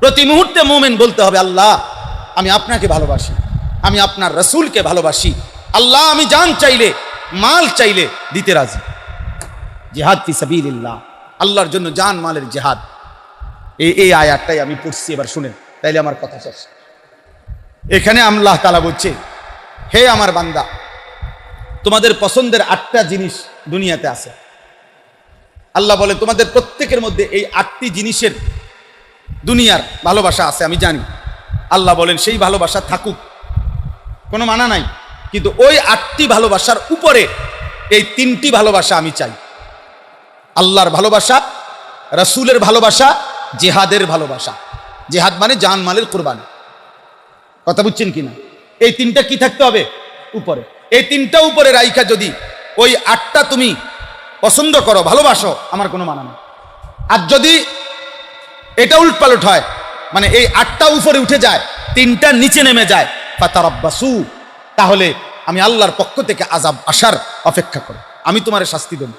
প্রতি মুহূর্তে মুমিন বলতে হবে, আল্লাহ আমি আপনাকে ভালোবাসি, আমি আপনার রাসূলকে ভালোবাসি, আল্লাহ আমি জান চাইলে মাল চাইলে দিতে রাজি। জিহাদ ফি সাবিলিল্লাহ, আল্লাহর জন্য জান মালের জিহাদ। এই আয়াতটাই আমি পড়ছি, এবার শুনেন, তাইলে আমার কথা শেষ। এখানে আল্লাহ তাআলা বলছে, হে আমার বান্দা, তোমাদের পছন্দের 8টা জিনিস দুনিয়াতে আছে। আল্লাহ বলে তোমাদের প্রত্যেকের মধ্যে এই 8টি জিনিসের দুনিয়ার ভালোবাসা আছে, আমি জানি। আল্লাহ বলেন সেই ভালোবাসা থাকুক, কোনো মানা নাই, কিন্তু ওই 8টি ভালোবাসার উপরে এই 3টি ভালোবাসা আমি চাই। আল্লাহর ভালোবাসা, রাসূলের ভালোবাসা, জিহাদের ভালোবাসা। জিহাদ মানে জান মালের কুরবানি। কথা বুঝছেন কিনা? এই 3টা কি থাকতে হবে? উপরে। এই 3টা উপরে রাইখা যদি ওই 8টা তুমি পছন্দ করো, ভালোবাসো, আমার কোনো মানা নেই। আর যদি এটা উল্টপালট হয়, মানে এই 8টা উপরে উঠে যায়, 3টা নিচে নেমে যায়, ফাতারাব্বাসু, তাহলে আমি আল্লাহর পক্ষ থেকে আযাব আসার অপেক্ষা করো। আমি তোমারে শাস্তি দেব,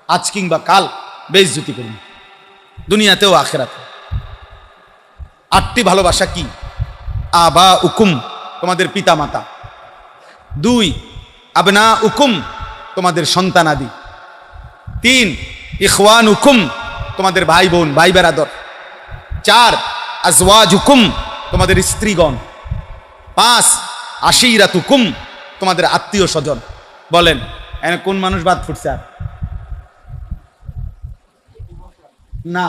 আজ কিংবা কাল বেইজ্জতি করব, দুনিয়াতেও আখিরাতে। 8টি ভালোবাসা কি? আবা উকুম, তোমাদের পিতা মাতা। 2 আবনা উকুম, তোমাদের সন্তানাদি। 3 ইখওয়ান উকুম, তোমাদের ভাই বোন, ভাই বেরাদর। 4 আজওয়াজ হুকুম, তোমাদের স্ত্রীগণ। 5 আশিরাত হুকুম, তোমাদের আত্মীয় স্বজন। বলেন এনে কোন মানুষ বাদ ফুটছে? আর না,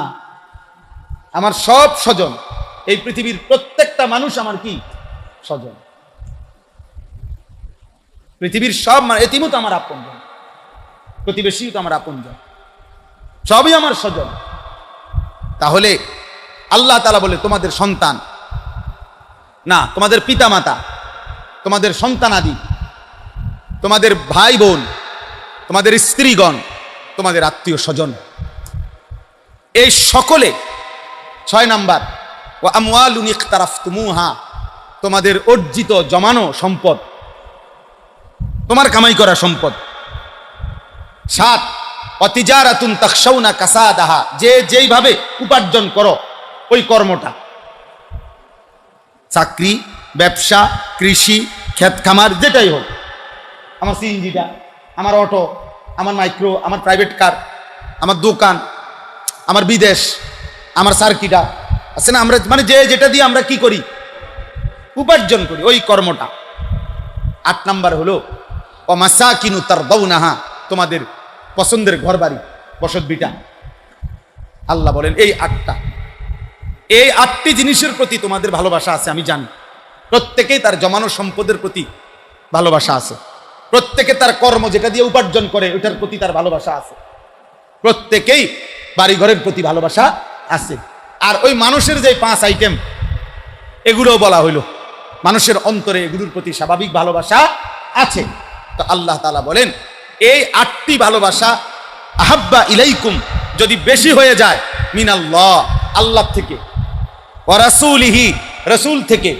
আমার সব স্বজন, এই পৃথিবীর প্রত্যেকটা মানুষ আমার কি স্বজন। পৃথিবীর সব এতিমও তো আমার আপনজন, প্রতিবেশীও তো আমার আপনজন, সবই আমার স্বজন। তাহলে আল্লাহ তাআলা বলে তোমাদের সন্তান না, তোমাদের পিতা মাতা, তোমাদের সন্তানাদি, তোমাদের ভাই বোন, তোমাদের স্ত্রীগণ, তোমাদের আত্মীয় স্বজন, এই সকলে। 6 নাম্বার ওয়া আমওয়ালুন ইকতারাফতুমুহা, তোমাদের অর্জিত জমানো সম্পদ, তোমার কামাই করা সম্পদ। 7 অতিজারাতুন তাখশাউনা কাসাদাহা, যে যেইভাবে উপার্জন করো ওই কর্মটা, চাকরি, ব্যবসা, কৃষি, ক্ষেত খামার, যেটাই হোক, আমার সিএনজিটা, আমার অটো, আমার মাইক্রো, আমার প্রাইভেট কার, আমার দোকান, আমার বিদেশ, আমার সার্কিটা আছে না, আমরা মানে যে যেটা দিয়ে আমরা কি করি, উপার্জন করি, ওই কর্মটা। 8 নাম্বার হলো ওয়ামাসাকিনু তারদাউনাহা, তোমাদের পছন্দের ঘর বাড়ি, বসত বিটা। আল্লাহ বলেন এই 8টা, এই 8টি জিনিসের প্রতি তোমাদের ভালোবাসা আছে, আমি জানি। প্রত্যেকেই তার জমানো সম্পদের প্রতি ভালোবাসা আছে, প্রত্যেকে তার কর্ম যেটা দিয়ে উপার্জন করে ওইটার প্রতি তার ভালোবাসা আছে, প্রত্যেকেই বাড়িঘরের প্রতি ভালোবাসা আছে। আর ওই মানুষের যে 5 আইটেম, এগুলোও বলা হইল, মানুষের অন্তরে এগুলোর প্রতি স্বাভাবিক ভালোবাসা আছে। তো আল্লাহ তাআলা বলেন এই 8টি ভালোবাসা আহাব্বা ইলাইকুম, যদি বেশি হয়ে যায়, মিনাল্লাহ, আল্লাহ থেকে, ওয়া রাসূলিহি, রাসূল থেকে,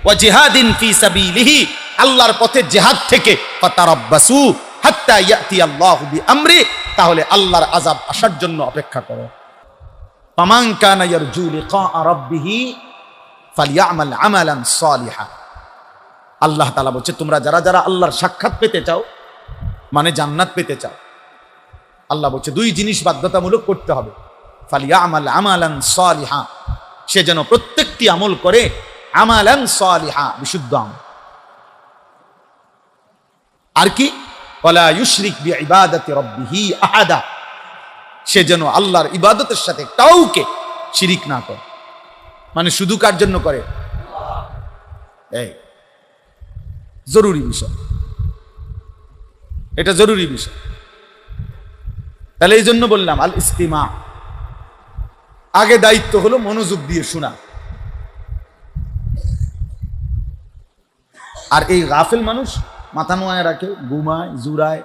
ওয়া জিহাদিন ফি সাবিলিহি, আল্লাহর পথে জিহাদ থেকে, ফাতারাব্বাসু হাত্তা ইয়াতি আল্লাহু বিআমরি, তাহলে আল্লাহর আযাব আসার জন্য অপেক্ষা করো। ফামান কানা ইয়ারজু লিকা রাব্বিহি ফালইআমাল আমালান সালিহা। আল্লাহ তাআলা বলছে তোমরা যারা যারা আল্লাহর সাক্ষাৎ পেতে চাও, মানে জান্নাত পেতে চাও, আল্লাহ বলছে 2 জিনিস বাধ্যতামূলক করতে হবে। ফালইআমাল আমালান সালিহা, সে যেন প্রত্যেকটি আমল করে আমালান সালিহা, বিশুদ্ধ আমল। আর কি? ওয়ালা ইউশরিক বিইবাদাতি রাব্বিহি আহাদা, সে যেন আল্লাহর ইবাদতের সাথে কাউকে শিরিক না করে। মানে শুধু কার জন্য করে? এই জরুরি বিষয়, এটা জরুরি বিষয়। তাহলে এই জন্য বললাম আল ইস্তিমা, আগে দায়িত্ব হলো মনোযোগ দিয়ে শোনা। আর এই গাফেল মানুষ মাথা নোয়ায় রাখে, ঘুমায়, জুড়ায়,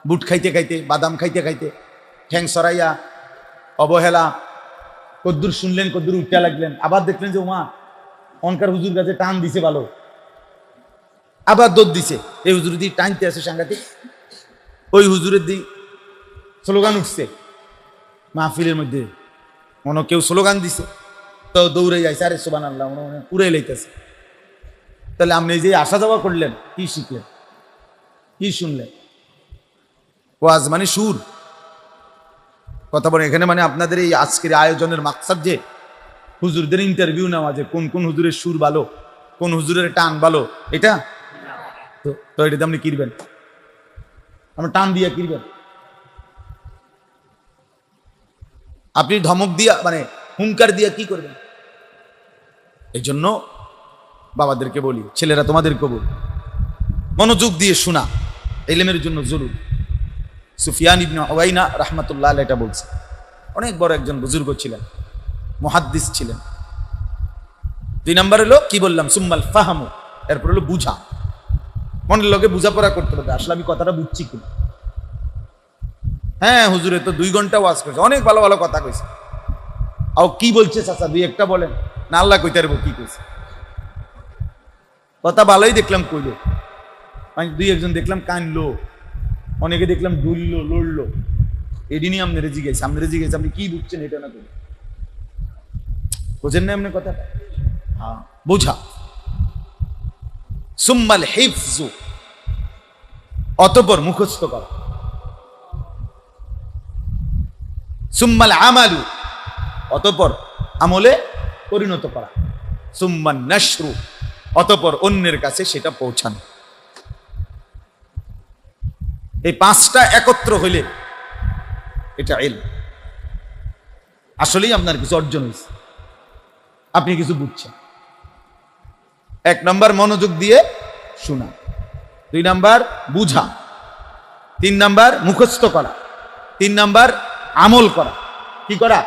বুট খাইতে খাইতে, বাদাম খাইতে খাইতে, ঠ্যাং সরাইয়া, অবহেলা, কদ্দুর শুনলেন, কদ্দুর উঠতে লাগলেন, আবার দেখলেন যে ওমা অনকার হুজুর কাছে টান দিছে ভালো, আবার দৌড় দিছে, এই হুজুর দিয়ে টানতে আছে সাংঘাতিক, ওই হুজুরের দিয়ে স্লোগান উঠছে মাহফিলের মধ্যে, মনে কেউ স্লোগান দিছে, তো দৌড়ে যাইছে, আরে সুবহানাল্লাহ, পুরে লইতেছে। তাহলে আপনি যে আসা যাওয়া করলেন, কি শিখলেন, কি শুনলেন? ওয়াজ মানে সুর, কথা বলেন এখানে। মানে আপনাদের এই আজকের আয়োজনের মাকসাদ যে হুজুরদের ইন্টারভিউ নেওয়া, যে কোন কোন হুজুরের সুর ভালো, কোন হুজুরের টান ভালো, এটা তো এটাতে আপনি কিনবেন, আমরা টান দিয়ে কিনবেন। আপনি ধমক দিয়া মানে হুঙ্কার দিয়া কি করবেন? এই জন্য বাবাদেরকে বলি, ছেলেরা তোমাদেরকে বলি, মনোযোগ দিয়ে শোনা ইলমের জন্য জরুরি। সুফিয়ান ইবনে উয়াইনা রাহমাতুল্লাহ আলাইহি এটা বলছে। অনেক বড় একজন বুজুর্গ ছিলেন, মুহাদ্দিস ছিলেন। 2 নাম্বার হলো কি বললাম, সুম্মাল ফাহামু, এরপর হলো বুঝা। মনের লগে বুঝাপড়া করতে হবে, আসলে আমি কথাটা বুঝছি কিনা। হ্যাঁ হুজুরে তো 2 ঘন্টা ওয়াজ করেছে, অনেক ভালো ভালো কথা কইছে। আও কি বলছে চাচা, 2-1টা বলেন না, আল্লাহ কইতে পারবো কি কইছে। কথা ভালোই দেখলাম কইলো, আমি 2-1জন দেখলাম কানলো, অনেকে দেখলাম ডুললো লড়লো। এদিনই আপনার জিজ্ঞেস, আপনি কি বুঝছেন এটা না করি, বোঝেন না এমনি কথা। হ্যাঁ বোঝা। সুম্মাল হিফজু, অতঃপর মুখস্থ করা। সুম্মাল আমালু, অতঃপর আমলে পরিণত করা। সুম্মান নাশরু, অতঃপর অন্যের কাছে সেটা পৌঁছানো। এই 5টা একত্র হইলে এটা ইলম। আসলেই আপনার কিছু অর্জন হয়েছে, আপনি কিছু বুঝছেন। 1 নাম্বার মনোযোগ দিয়ে শোনা, 2 নাম্বার বুঝা, 3 নাম্বার মুখস্থ করা, 3 নাম্বার আমল করা, কি করা,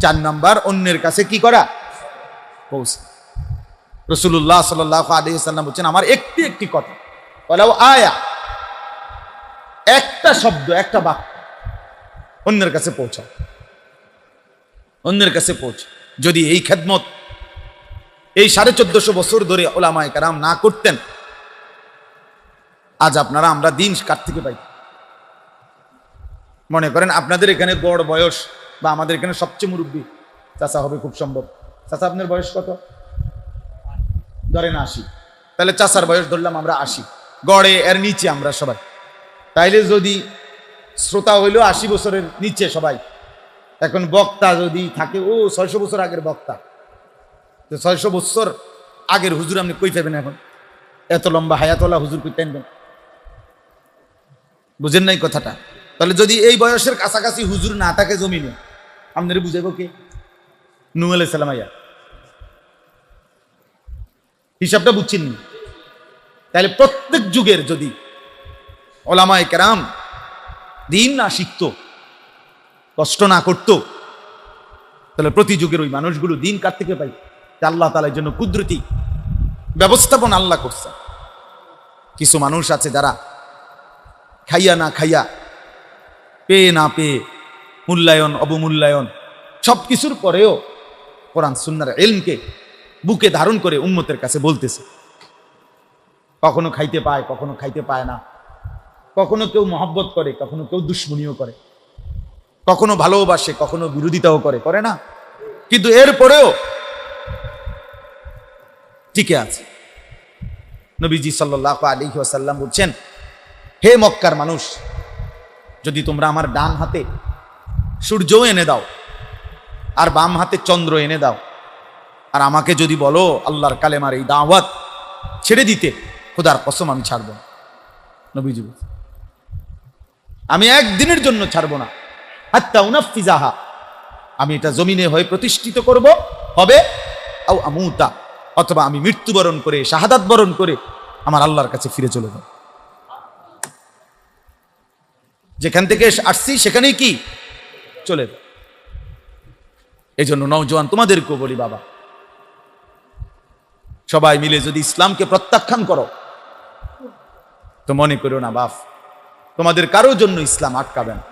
4 নাম্বার অন্যের কাছে কি করা, পৌঁছা। রাসূলুল্লাহ সাল্লাল্লাহু আলাইহি ওয়াসাল্লাম বলেন, আমার একটি কথা, ওয়ালাউ আয়া, একটা শব্দ, একটা বাক্য অন্যের কাছে পৌঁছাও, অন্যের কাছে পৌঁছে। যদি এই খেদমত এই 1450 বছর ধরে উলামায়ে কেরাম না করতেন, আজ আপনারা আমরা দিন কার থেকে পাই। মনে করেন আপনাদের এখানে গড় বয়স, বা আমাদের এখানে সবচেয়ে মুরব্বী চাচা হবে খুব সম্ভব। চাচা আপনার বয়স কত? ধরেন 80, তাহলে চাচার বয়স ধরলাম আমরা 80, গড়ে এর নিচে আমরা সবাই। তাইলে যদি শ্রোতা হইল 80 বছরের নিচে সবাই, এখন বক্তা যদি থাকে, ও 600 বছর আগের বক্তা, তো 600 বছর আগের হুজুর আপনি কই পাবেন? এখন এত লম্বা হায়াতওয়ালা হুজুর কই টানবেন? বুঝেন নাই কথাটা? তাহলে যদি এই বয়সের কাছাকাছি হুজুর না থাকে জমিনে, আপনারা বুঝাইব কে? নূহ আলাইহিস সালাম আয়া, হিসাবটা বুঝছেন? তাহলে প্রত্যেক যুগের যদি উলামায়ে কেরাম দিন না শিখতো, কষ্ট না করতো, তাহলে প্রতি যুগের ওই মানুষগুলো দিন কার থেকে পাই? আল্লাহ তাআলার জন্য কুদরতি ব্যবস্থাপনা আল্লাহ করছে। কিছু মানুষ আছে যারা খাইয়া না খাইয়া, পেয়ে না পেয়ে, মূল্যায়ন অবমূল্যায়ন সবকিছুর পরেও কোরআন সুন্নাহর ইলমকে বুকে ধারণ করে উম্মতের কাছে বলতেছে। কখনো খাইতে পায়, কখনো খাইতে পায় না, কখনো কেউ মহব্বত করে, কখনো কেউ দুশ্মনীও করে, কখনো ভালোবাসে, কখনো বিরোধিতাও করে না, কিন্তু এরপরেও টিকে আছে। নবীজি সাল্লাল্লাহু আলাইহি ওয়াসাল্লাম বলছেন, হে মক্কার মানুষ, যদি তোমরা আমার ডান হাতে সূর্য এনে দাও আর বাম হাতে চন্দ্র এনে দাও, আর আমাকে যদি বলো আল্লাহর কালেমার এই দাওয়াত ছেড়ে দিতে, খোদার কসম আমি ছাড়ব না। নবীজি বলছেন, আমি একদিনের জন্য ছাড়ব না, হাত্তা উনাফিজাহা, আমি এটা জমিনে হয়ে প্রতিষ্ঠিত করব হবে, আও আমুতা, অথবা আমি মৃত্যুবরণ করে, শাহাদাত বরণ করে আমার আল্লাহর কাছে ফিরে চলে যাব। যেখান থেকে আসছি সেখানেই কি চলে যাব। এই জন্য নওজোয়ান তোমাদেরকেও বলি, বাবা সবাই মিলে যদি ইসলামকে প্রত্যাখ্যান করো, তো মনে করো না বাপ, তোমাদের কারোর জন্য ইসলাম আটকাবে না,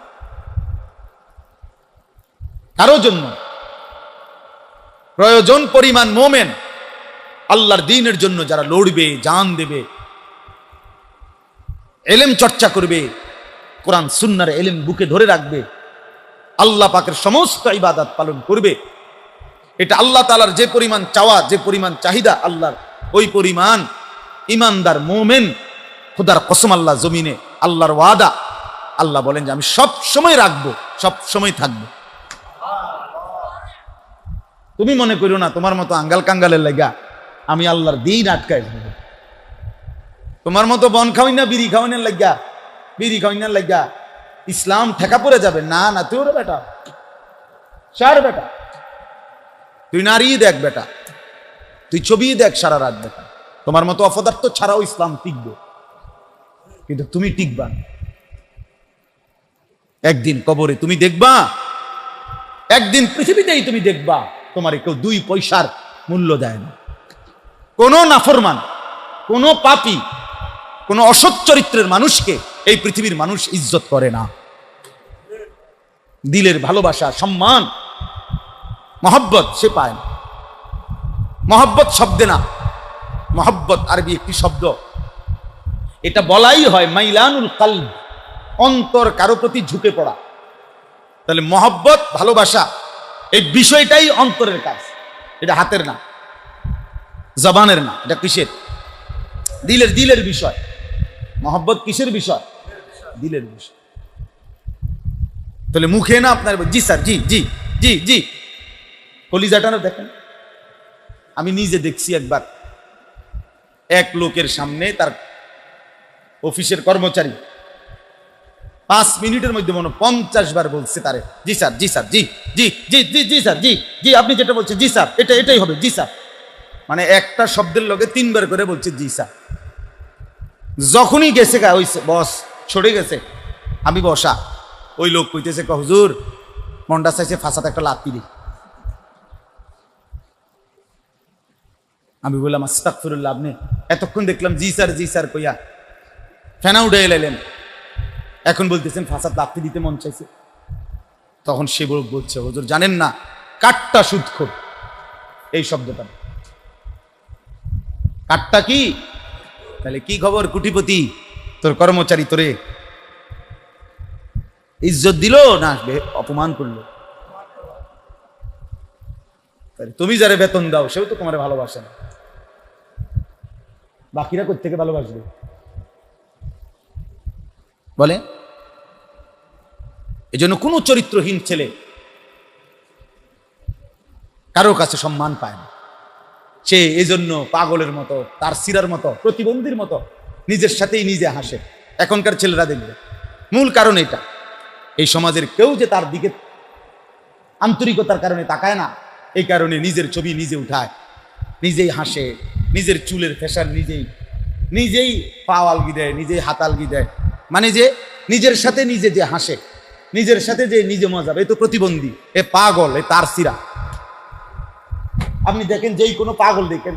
কারো জন্য। প্রয়োজন পরিমাণ মোমেন আল্লাহর দ্বীনের জন্য যারা লড়বে, জান দেবে, ইলম চর্চা করবে, কোরআন সুন্নাহর ইলম বুকে ধরে রাখবে, আল্লাহ পাকের সমস্ত ইবাদত পালন করবে, এটা আল্লাহ তাআলার যে পরিমাণ চাওয়া, যে পরিমাণ চাহিদা আল্লাহর, ওই পরিমাণ ইমানদার মুমিন, খোদার কসম আল্লাহ জমিনে আল্লাহর ওয়াদা। আল্লাহ বলেন যে আমি সব সময় রাখবো, সব সময় থাকবো। তুমি মনে করো না তোমার মতো আঙ্গাল কাঙ্গালের লাগা আমি আল্লাহর দিন আটকাই ফেলবো। তোমার মতো বন খাওয়াই না, বিড়ি খাওয়ানোর লাগা, বিড়ি খাওয়ানোর লাগা ইসলাম ঠেকা পড়ে যাবে না। না তুই ওরে বেটা, সার বেটা, তুই নারী দেখ বেটা, তুই ছবি দেখ সারা রাত বেটা। তোমার মতো অপদার্থ ছাড়াও ইসলাম টিকবে, কিন্তু তুমি টিকবা না। একদিন কবরে তুমি দেখবা, একদিন পৃথিবীতেই তুমি দেখবা তোমার কেউ 2 পয়সার মূল্য দেয় না। কোন নাফরমান, কোন পাপী, কোন অসৎ চরিত্রের মানুষকে এই পৃথিবীর মানুষ ইজ্জত করে না। দিলের ভালোবাসা, সম্মান, মহব্বত সে পায় না। মহব্বত শব্দে না, মহব্বত আরবি একটি শব্দ, এটা বলাই হয় মাইলানুল কলব, অন্তর কারো প্রতি ঝুঁকে পড়া। তাহলে মহব্বত, ভালোবাসা এই বিষয়টাই অন্তরের কাজ, এটা হাতের না, জবানের না। এটা কিসের? দিলের, দিলের বিষয়। মহব্বত কিসের বিষয়? দিলের বিষয়। তাহলে মুখে না আপনার জি স্যার, জি জি জি জি, কলিজাটা না দেখেন। আমি নিজে দেখছি একবার এক লোকের সামনে তার অফিসের কর্মচারী 5 মিনিটের মধ্যে মনে 50 বার বলছে তারে জি স্যার, জি স্যার, জি জি জি জি জি স্যার, জি জি, আপনি যেটা বলছেন জি স্যার, এটা এটাই হবে, জি স্যার। মানে একটা শব্দের লগে 3 বার করে বলছে জি স্যার। যখনই গেছে গা ওই বস ছড়ে গেছে, আমি বসা, ওই লোক কইতেছে হুজুর মনটা চাইছে ফাঁসাতে একটা লাত্তি দিই। আমি বললাম আস্তাগফিরুল্লাহ, আপনি এতক্ষণ দেখলাম জি স্যার, জি স্যার কইয়া ফেনা উঠে এলেন, এখন বলতেছেন ফাঁসাত লাত্তি দিতে মন চাইছে। তখন সে বলছে হুজুর জানেন না কাট্টা সুদখোর, এই শব্দটা কাট্টা কি? তাহলে কি খবর কুটিপতি, তোর কর্মচারী তোরে ইজ্জত দিল না অপমান করলো? তুমি যারে বেতন দাও সেও তো তোমার ভালোবাসে না, বাকিরা কোথা থেকে ভালোবাসবে বলে? এজন্য কোনো চরিত্রহীন ছেলে কারো কাছে সম্মান পায় না। সে এজন্য পাগলের মতো, তার সিরার মতো, প্রতিবন্ধীর মতো নিজের সাথেই নিজে হাসে। এখনকার ছেলেরা দেখবে মূল কারণ এটা, এই সমাজের কেউ যে তার দিকে আন্তরিকতার কারণে তাকায় না, এই কারণে নিজের ছবি নিজে উঠায়, নিজেই হাসে, নিজের চুলের ফ্যাশন নিজেই, নিজেই পা আলগি দেয়, নিজেই হাত আলগি দেয়। মানে যে নিজের সাথে নিজে যে হাসে, নিজের সাথে যে নিজে মজা, এ তো প্রতিবন্ধী, এ পাগল, এ তার সিরা। আপনি দেখেন যেই কোনো পাগল দেখেন,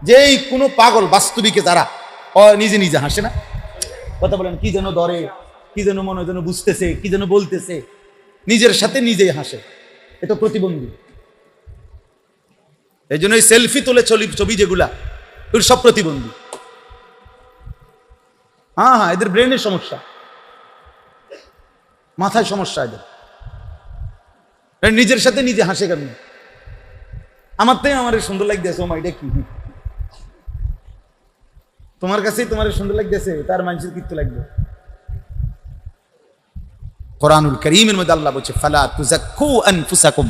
যেই কোনো পাগল বাস্তবিকে তারা নিজে নিজে হাসে না, কথা বলেন, কি যেন ধরে, কি যেন মনে যেন বুঝতেছে, কি যেন বলতেছে, নিজের সাথে নিজেই হাসে, এটা প্রতিবন্ধী। এই জন্য এই সেলফি তোলে ছবি যেগুলা, ওগুলো সব প্রতিবন্ধী। হ্যাঁ হ্যাঁ, এদের ব্রেনের সমস্যা, মাথায় সমস্যা এদের, নিজের সাথে নিজে হাসে কেন? আমার তাই আমার সুন্দর লাগতেছে, ও মা এটা কি, তোমার কাছেই তোমার সুন্দর লাগতেছে, তার মানুষের কিত্তু লাগবে। কোরআনুল কারীমের মধ্যে আল্লাহ বলছে ফালা তুযাক্কু আনফুসাকুম।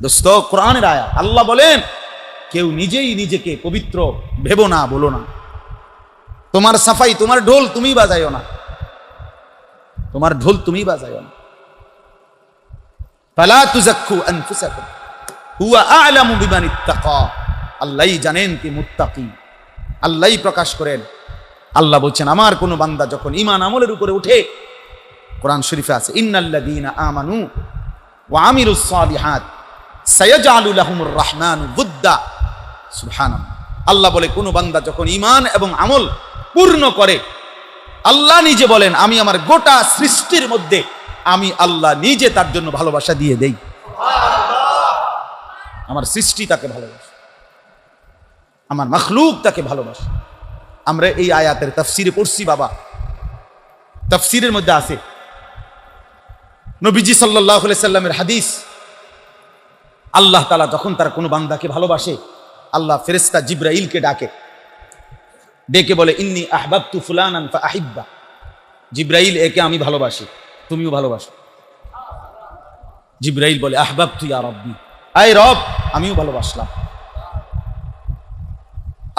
দোস্ত কোরআনের আয়াত, আল্লাহ বলেন কেউ নিজেই নিজেকে পবিত্র ভেবো না, বলো না। তোমার সাফাই, তোমার ঢোল তুমি বাজাইও না, তোমার ঢোল তুমি বাজাইও না। ফালা তুযাক্কু আনফুসাকুম হুয়া আ'লামু বিমান ইত্তাকা। আল্লাহই জানেন কি মুত্তাকি, আল্লাহই প্রকাশ করেন। আল্লাহ বলছেন আমার কোন বান্দা যখন ঈমান আমলের উপরে উঠে, কোরআন শরীফে আছে ইন্নাল্লাযীনা আমানু ওয়া আমিলুস সালিহাত সায়াজআলু লাহুমুর রাহমানু বুদ্দা। সুবহানাল্লাহ। আল্লাহ বলে কোন বান্দা যখন ঈমান এবং আমল পূর্ণ করে, আল্লাহ নিজে বলেন আমি আমার গোটা সৃষ্টির মধ্যে আমি আল্লাহ নিজে তার জন্য ভালোবাসা দিয়ে দেই। আমার সৃষ্টি তাকে ভালোবাসে, আমার মাখলুক তাকে ভালোবাসে। আমরা এই আয়াতের তাফসিরে পড়ছি বাবা, তাফসিরের মধ্যে আছে নবীজি সাল্লাল্লাহু আলাইহি সাল্লামের হাদিস, আল্লাহ তাআলা যখন তার কোনো বান্দাকে ভালোবাসে, আল্লাহ ফেরেশতা জিবরাইলকে ডাকে, ডেকে বলে ইন্নী আহবাবতু ফুলানান ফাআহিব্বা, জিবরাইল একে আমি ভালোবাসি, তুমিও ভালোবাসো। জিবরাইল বলে আহবাবতু ইয়া রাব্বি, আয় রব আমিও ভালোবাসলাম।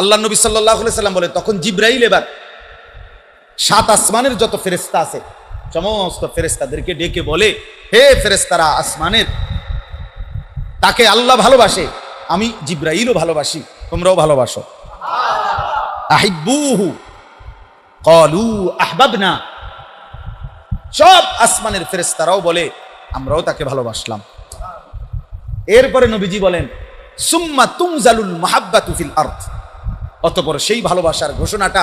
আল্লাহ নবী সাল্লাল্লাহু আলাইহি সাল্লাম বলে তখন জিবরাইল এবার 7 আসমানের যত ফেরেশতা আছে সমস্ত ফেরেশতাদেরকে ডেকে বলে, হে ফেরেশতারা আসমানের, তাকে আল্লাহ ভালোবাসে, আমি জিবরাইলও ভালোবাসি, তোমরাও ভালোবাসো। আহিব্বুহু ক্বালু আহবাবনা, সব আসমানের ফেরেশতারাও বলে আমরাও তাকে ভালোবাসলাম। এরপরে নবীজি বলেন সুম্মা তুনজালুল মাহাব্বাতু ফিল আরদ, অতঃপর সেই ভালোবাসার ঘোষণাটা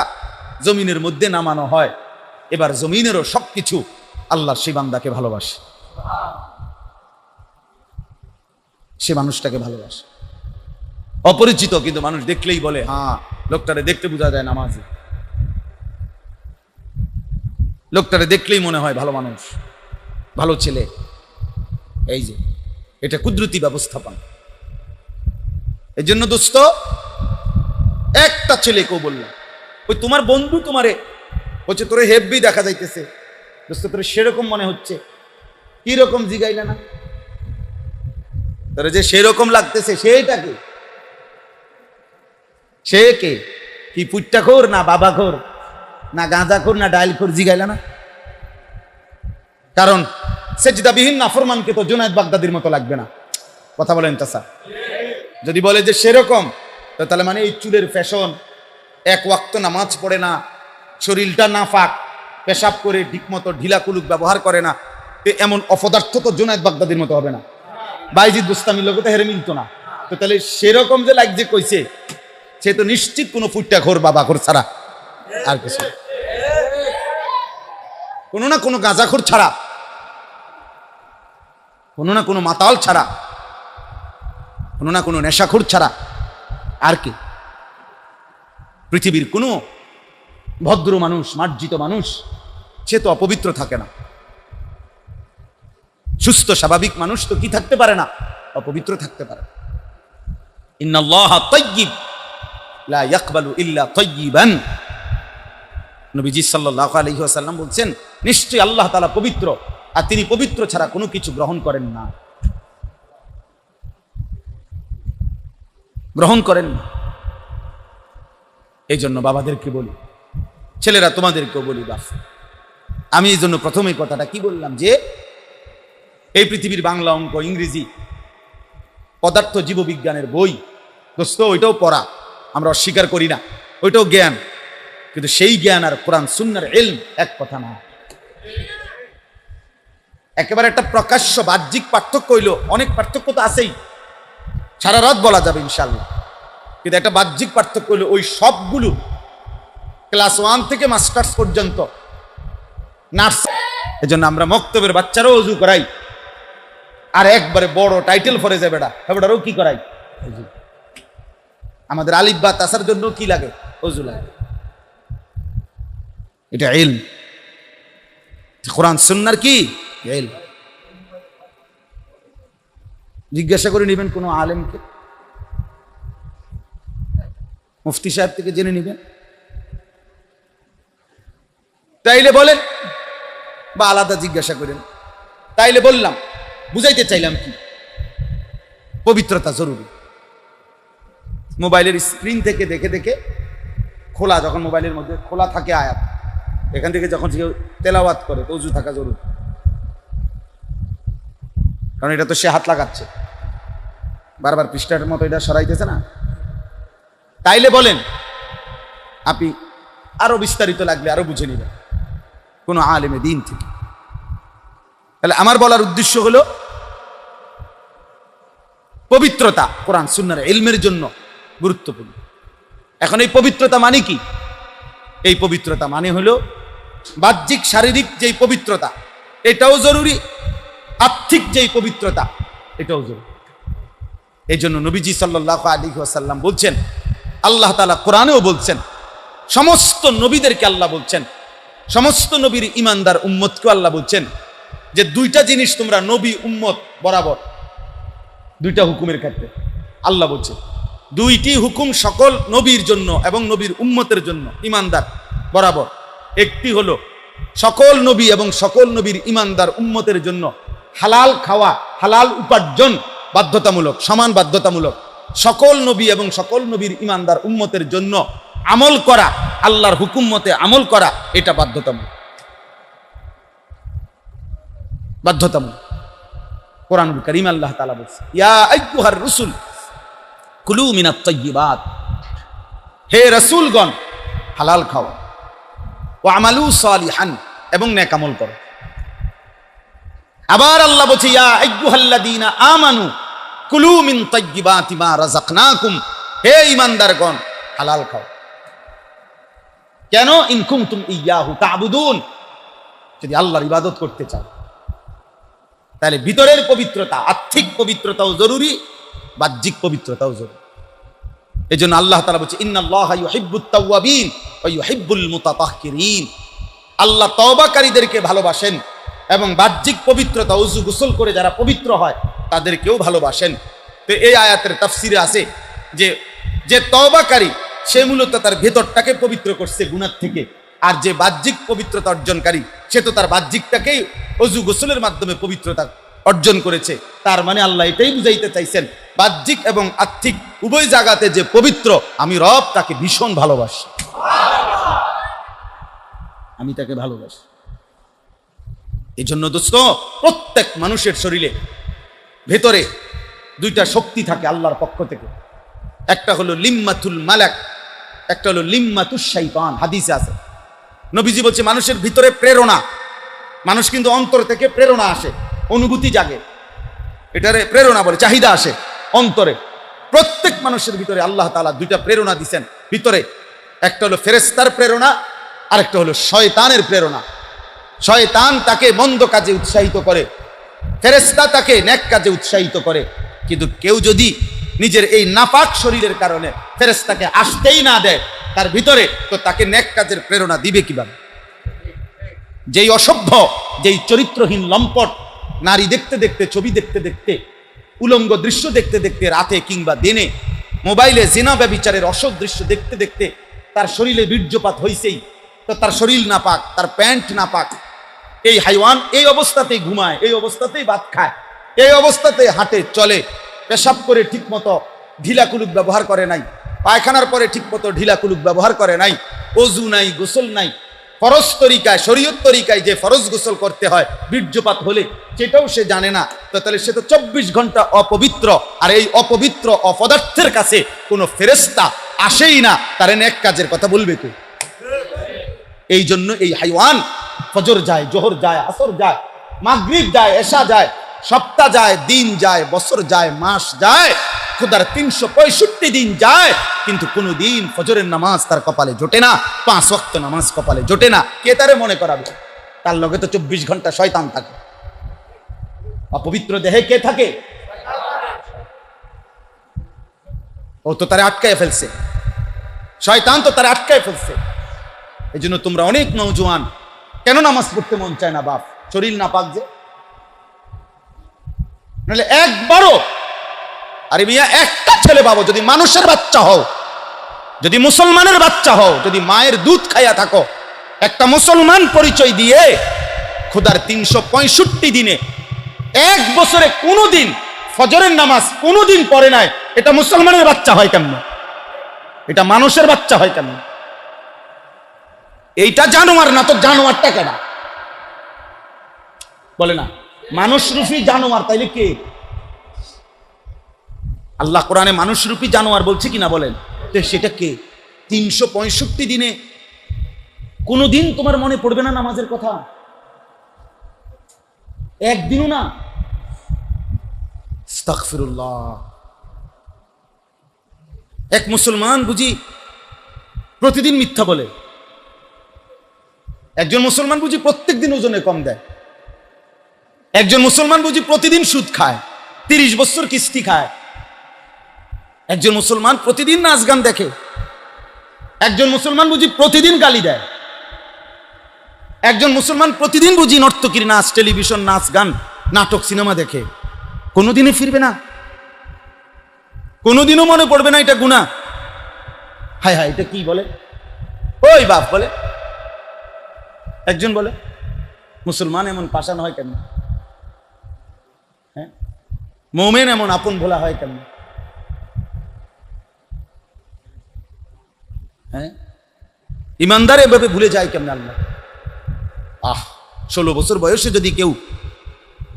জমিনের মধ্যে নামানো হয়। এবার জমিনেরও সবকিছু আল্লাহর সেই বান্দাকে ভালোবাসে, সে মানুষটাকে ভালোবাসে। অপরিচিত কিন্তু মানুষ দেখলেই বলে হ্যাঁ লোকটারে দেখতে বোঝা যায় নামাজি, লোকটারে দেখলেই মনে হয় ভালো মানুষ, ভালো ছেলে। এই যে এটা কুদরতি ব্যবস্থাপনা। এই জন্য দোস্ত, একটা ছেলেকেও বললাম, ওই তোমার বন্ধু তোমারে বলছে তোরে হেব্বি দেখা যাইতেছে, দোস্ত তোরে সেরকম মনে হচ্ছে, কি রকম জিগাইলে না, তোরে যে সেরকম লাগতেছে সেইটা কে, সে কে, কি পুট্টাখোর না বাবাখোর না গাঁজাখোর না ডাইলখোর, জিগাইলা না? কারণ সেজদাবিহীন নাফরমানকে তো জুনায়েদ বাগদাদির মতো লাগবে না। কথা বলেন তো স্যার? যদি বলে যে সেরকম, তো তাহলে মানে এই চুলের ফ্যাশন, এক ওয়াক্ত নামাজ পড়ে না, শরীরটা নাফাক, পেশাব করে ঠিকমতো ঢিলা কুলুক ব্যবহার করে না, এমন অপদার্থ তো জুনায়েদ বাগদাদির মতো হবে না। বাইজিদ বুস্তামির লোক তো হেরে মিলতো না। তো তাহলে সেরকম যে লাগ যে কইছে, সে তো নিশ্চিত কোনো ফুট্টাখোর বাবাখোর ছাড়া আর কিছু, কোনো না কোনো গাঁজাখোর ছাড়া, কোনো না কোনো মাতাল ছাড়া, কোনো না কোনো নেশাখোর ছাড়া আর কি। পৃথিবীর কোনো ভদ্র মানুষ, মার্জিত মানুষ, সে তো অপবিত্র থাকে না। সুস্থ স্বাভাবিক মানুষ তো কি থাকতে পারে না? অপবিত্র থাকতে পারে। ইন্নাল্লাহা তাইয়্যিব লা ইয়াকবালু ইল্লা তাইয়্যিবান, নবীজি সাল্লাল্লাহু আলাইহি ওয়াসাল্লাম বলছেন নিশ্চয়ই আল্লাহ তাআলা পবিত্র, আর তিনি পবিত্র ছাড়া কোনো কিছু গ্রহণ করেন না, গ্রহণ করেন না। এই জন্য বাবাদেরকে বলি, ছেলেরা তোমাদেরকেও বলি, বাপ, আমি এই জন্য প্রথমেই কথাটা কি বললাম যে এই পৃথিবীর বাংলা, অঙ্ক, ইংরেজি, পদার্থ জীববিজ্ঞানের বই দোস্ত, ওইটাও পড়া, আমরা অস্বীকার করি না, ওইটাও জ্ঞান, কিন্তু সেই জ্ঞান আর কোরআন সুন্নাহর ইলম এক কথা না। একেবারে একটা প্রকাশ্য বাহ্যিক পার্থক্য হইলো, অনেক পার্থক্য তো আছেই, সারা রাত বলা যাবে ইনশাআল্লাহ, কিন্তু একটা বাহ্যিক পার্থক্য হইলো ওই সবগুলো ক্লাস 1 থেকে মাস্টার্স পর্যন্ত নার্স। এজন্য আমরা মক্তবের বাচ্চারাও ওযু করাই, আর একবারে বড় টাইটেল ফরে যায় বেটা, বেটারও কি করাই, আমাদের আলিফ বা তাসার জন্য কি লাগে? ওযু লাগে। এটা ইলম, কোরআন সুন্নাহর কি ইলম। জিজ্ঞাসা করে নেবেন কোনো আলেমকে, মুফতি সাহেব থেকে জেনে নেবেন, তাইলে বলেন, বা আলাদা জিজ্ঞাসা করেন, তাইলে বললাম, বুঝাইতে চাইলাম কি, পবিত্রতা জরুরি। মোবাইলের স্ক্রিন থেকে দেখে দেখে খোলা, যখন মোবাইলের মধ্যে খোলা থাকে আয়াত, এখান থেকে যখন কেউ তেলাওয়াত করে তো ওযু থাকা জরুরি, কারণ এটা তো সে হাত লাগাচ্ছে, বারবার পৃষ্ঠার মতো এটা সরাইতেছে না। তাইলে বলেন, আপনি আরো বিস্তারিত লাগলে আরো বুঝে নিবেন কোন আলেমে দ্বীন থেকে। তাহলে আমার বলার উদ্দেশ্য হলো পবিত্রতা কোরআন সুন্নাহর ইলমের জন্য গুরুত্বপূর্ণ। এখন এই পবিত্রতা মানে কি? এই পবিত্রতা মানে হলো বাহ্যিক শারীরিক যেই পবিত্রতা এটাও জরুরি, আত্মিক যেই পবিত্রতা এটাও জরুরি। এই জন্য নবীজি সাল্লাল্লাহু আলাইহি ওয়াসাল্লাম বলছেন, আল্লাহ তাআলা কোরআনেও বলছেন, সমস্ত নবীদেরকে আল্লাহ বলছেন, সমস্ত নবীর ঈমানদার উম্মতকে আল্লাহ বলছেন যে দুইটা জিনিস তোমরা নবী উম্মত বরাবর, দুইটা হুকুমের ক্ষেত্রে আল্লাহ বলছে দুইটি হুকুম সকল নবীর জন্য এবং নবীর উম্মতের জন্য ইমানদার বরাবর। একটি হলো সকল নবী এবং সকল নবীর ইমানদার উম্মতের জন্য হালাল খাওয়া, হালাল উপার্জন বাধ্যতামূলক, সমান বাধ্যতামূলক। সকল নবী এবং সকল নবীর ইমানদার উম্মতের জন্য আমল করা, আল্লাহর হুকুম মতে আমল করা, এটা বাধ্যতামূলক, বাধ্যতামূলক। কোরআনুল কারীম আল্লাহ তাআলা বলছে, ইয়া আইয়ুহার রাসূল কুলু মিনাত তাইয়্যিবাত, হে রাসূলগণ হালাল খাও, ওয়া আমালু সালিহান, এবং নেক আমল করো। আবার আল্লাহ বলছে, ইয়া আইয়ুহাল্লাযীনা আমানু কুলু মিন তাইয়্যিবাতি মা রাযাকনাকুম, হে ঈমানদারগণ হালাল খাও। কেন? ইন কুনতুম ইয়াহু তা'বুদুন, যদি আল্লাহর ইবাদত করতে চাও। তাহলে ভিতরের পবিত্রতা, আত্মিক পবিত্রতাও জরুরি, বাহ্যিক পবিত্রতাও জরুরি। এজন্য আল্লাহ তাআলা বলছে, ইন্নাল্লাহা ইউহিব্বুত তাওয়াবিন ওয়া ইউহিব্বুল মুতাতাহহিরিন, আল্লাহ তওবাকারীদেরকে ভালোবাসেন এবং বাহ্যিক পবিত্রতা, ওযু গোসল করে যারা পবিত্র হয় তাদেরকেও ভালোবাসেন। তো এই আয়াতের তাফসিরে আছে যে যে তওবাকারী সে মূলত তার ভেতরটাকে পবিত্র করছে গুনাহ থেকে, আর যে বাহ্যিক পবিত্রতা অর্জনকারী সে তো তার বাহ্যিকটাকেই ওযু গোসলের মাধ্যমে পবিত্রতা অর্জন করেছে। তার মানে আল্লাহ এটাই বুঝাইতে চাইছেন, বাহ্যিক এবং আত্মিক উভয় জায়গাতে যে পবিত্র, আমি রব তাকে ভীষণ ভালোবাসি, আমি তাকে ভালোবাসি। এই জন্য দোস্ত, প্রত্যেক মানুষের শরীরে ভেতরে দুইটা শক্তি থাকে আল্লাহর পক্ষ থেকে, একটা হলো লিম্মাতুল মালাক, একটা হলো লিম্মাতুশ শাইতান। হাদিসে আছে, নবীজি বলছে মানুষের ভিতরে প্রেরণা, মানুষ কিন্তু অন্তর থেকে প্রেরণা আসে, অনুভূতি জাগে, এটারে প্রেরণা বলে, চাহিদা আসে অন্তরে। প্রত্যেক মানুষের ভিতরে আল্লাহ তাআলা দুইটা প্রেরণা দিয়েছেন ভিতরে, একটা হলো ফেরেশতার প্রেরণা, আর একটা হলো শয়তানের প্রেরণা। শয়তান তাকে মন্দ কাজে উৎসাহিত করে, ফেরেশতা তাকে নেক কাজে উৎসাহিত করে। কিন্তু কেউ যদি নিজের এই নাপাক শরীরের কারণে ফেরেশতাকে আসতেই না দেয় তার ভিতরে, তো তাকে নেক কাজের প্রেরণা দিবে কিভাবে? যেই অসভ্য, যেই চরিত্রহীন লম্পট নারী দেখতে দেখতে, ছবি দেখতে দেখতে, উলঙ্গ দৃশ্য দেখতে দেখতে, রাতে কিংবা দিনে মোবাইলে জিনা ব্যভিচারের অসৎ দৃশ্য দেখতে দেখতে তার শরীরে বীর্যপাত হইছেই, তো তার শরীর নাপাক, তার প্যান্ট নাপাক। এই হাইওয়ান এই অবস্থাতেই ঘুমায়, এই অবস্থাতেই ভাত খায়, এই অবস্থাতেই হাঁটে চলে, পেশাব করে ঠিক মতো ঢিলা কুলুক ব্যবহার করে নাই, পায়খানার পরে ঠিক মতো ঢিলা কুলুক ব্যবহার করে নাই, ওযু নাই, গোসল নাই, ফরজ তরিকায়, শরীয়ত তরিকায় যে ফরজ গোসল করতে হয়, বীর্যপাত হলে সেটাও সে জানে না। তো তাহলে সে তো 24 ঘন্টা অপবিত্র। আর এই অপবিত্র অপদার্থের কাছে কোনো ফেরেশতা আসেই না, তার নেক কাজের কথা বলবে কে? এই জন্য এই হাইওয়ান ফজর যায়, জোহর যায়, আসর যায়, মাগরিব যায়, এশা যায়, সপ্তাহ যায়, দিন যায়, বছর যায়, মাস যায়, খোদার 365 দিন যায়, কিন্তু কোনোদিন ফজরের নামাজ তার কপালে জোটে না, 5 ওয়াক্ত নামাজ কপালে জোটে না। কে তারে মনে করাবে? তার লগে তো 24 ঘন্টা শয়তান থাকে। অপবিত্র দেহে কে থাকে? ও তো তারে আটকায় ফেলছে, শয়তান তো তারে আটকায় ফেলছে। এই জন্য তোমরা অনেক নওজোয়ান কেন নামাজ পড়তে মন চায় না? বাপ, শরীর না পাক যে, নাহলে একবারও, আরে মিয়া একটা ছেলে পাবো, যদি মানুষের বাচ্চা হও, যদি মুসলমানের বাচ্চা হও, যদি মায়ের দুধ খাইয়া থাকো, একটা মুসলমান পরিচয় দিয়ে খোদার 365 দিনে 1 বছরে কোনোদিন ফজরের নামাজ কোনোদিন পড়ে নাই, এটা মুসলমানের বাচ্চা হয় কেমন? এটা মানুষের বাচ্চা হয় কেমন? এইটা জানোয়ার না তো জানোয়ারটা কেনা বলে না, মানুষরূপী জানোয়ার, তাইলে কে? আল্লাহ কোরআনে মানুষরূপী জানোয়ার বলছে কিনা বলেন, তো সেটা কে? 365 দিনে কোনোদিন তোমার মনে পড়বে না নামাজের কথা? একদিনও না? আস্তাগফিরুল্লাহ। এক মুসলমান বুঝি প্রতিদিন মিথ্যা বলে, একজন মুসলমান বুঝি প্রত্যেক দিন ওজনে কম দেয়, একজন মুসলমান বুঝি প্রতিদিন সুদ খায়, 30 বছর কিস্তি খায়, একজন মুসলমান প্রতিদিন নাচ গান দেখে, একজন মুসলমান বুঝি প্রতিদিন গালি দেয়, একজন মুসলমান প্রতিদিন বুঝি নর্তকীর নাচ, টেলিভিশন নাচ গান, নাটক, সিনেমা দেখে, কোনোদিনই ফিরবে না। কোনোদিনও মনে পড়বে না এটা গুনাহ। হায় হায়, এটা কি বলে? ওই বাপ বলে, একজন বলে মুসলমান এমন পাষাণ হয় কেন? হ্যাঁ, মোমেন এমন আপন ভোলা হয় কেন? হ্যাঁ, ইমানদার এভাবে ভুলে যায় কেমন আল্লাহ? 16 বছর বয়সে যদি কেউ,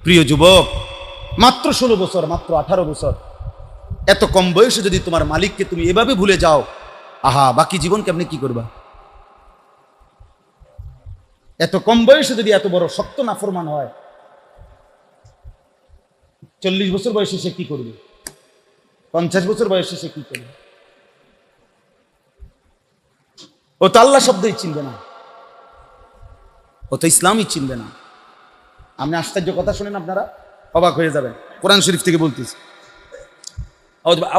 প্রিয় যুবক, মাত্র 16 বছর, মাত্র 18 বছর, এত কম বয়সে যদি তোমার মালিককে তুমি এভাবে ভুলে যাও, বাকি জীবন কেমনে কি করবা? এত কম বয়সে যদি এত বড় শক্ত নাফরমান হয়, 40 বছর বয়সে সে কি করবে? 50 বছর বয়সে সে কি করবে? ও তো আল্লাহ শব্দই চিনবে না, ও তো ইসলামই চিনবে না। আপনি আশ্চর্য কথা শুনেন, আপনারা অবাক হয়ে যাবেন। কোরআন শরীফ থেকে বলতেছি,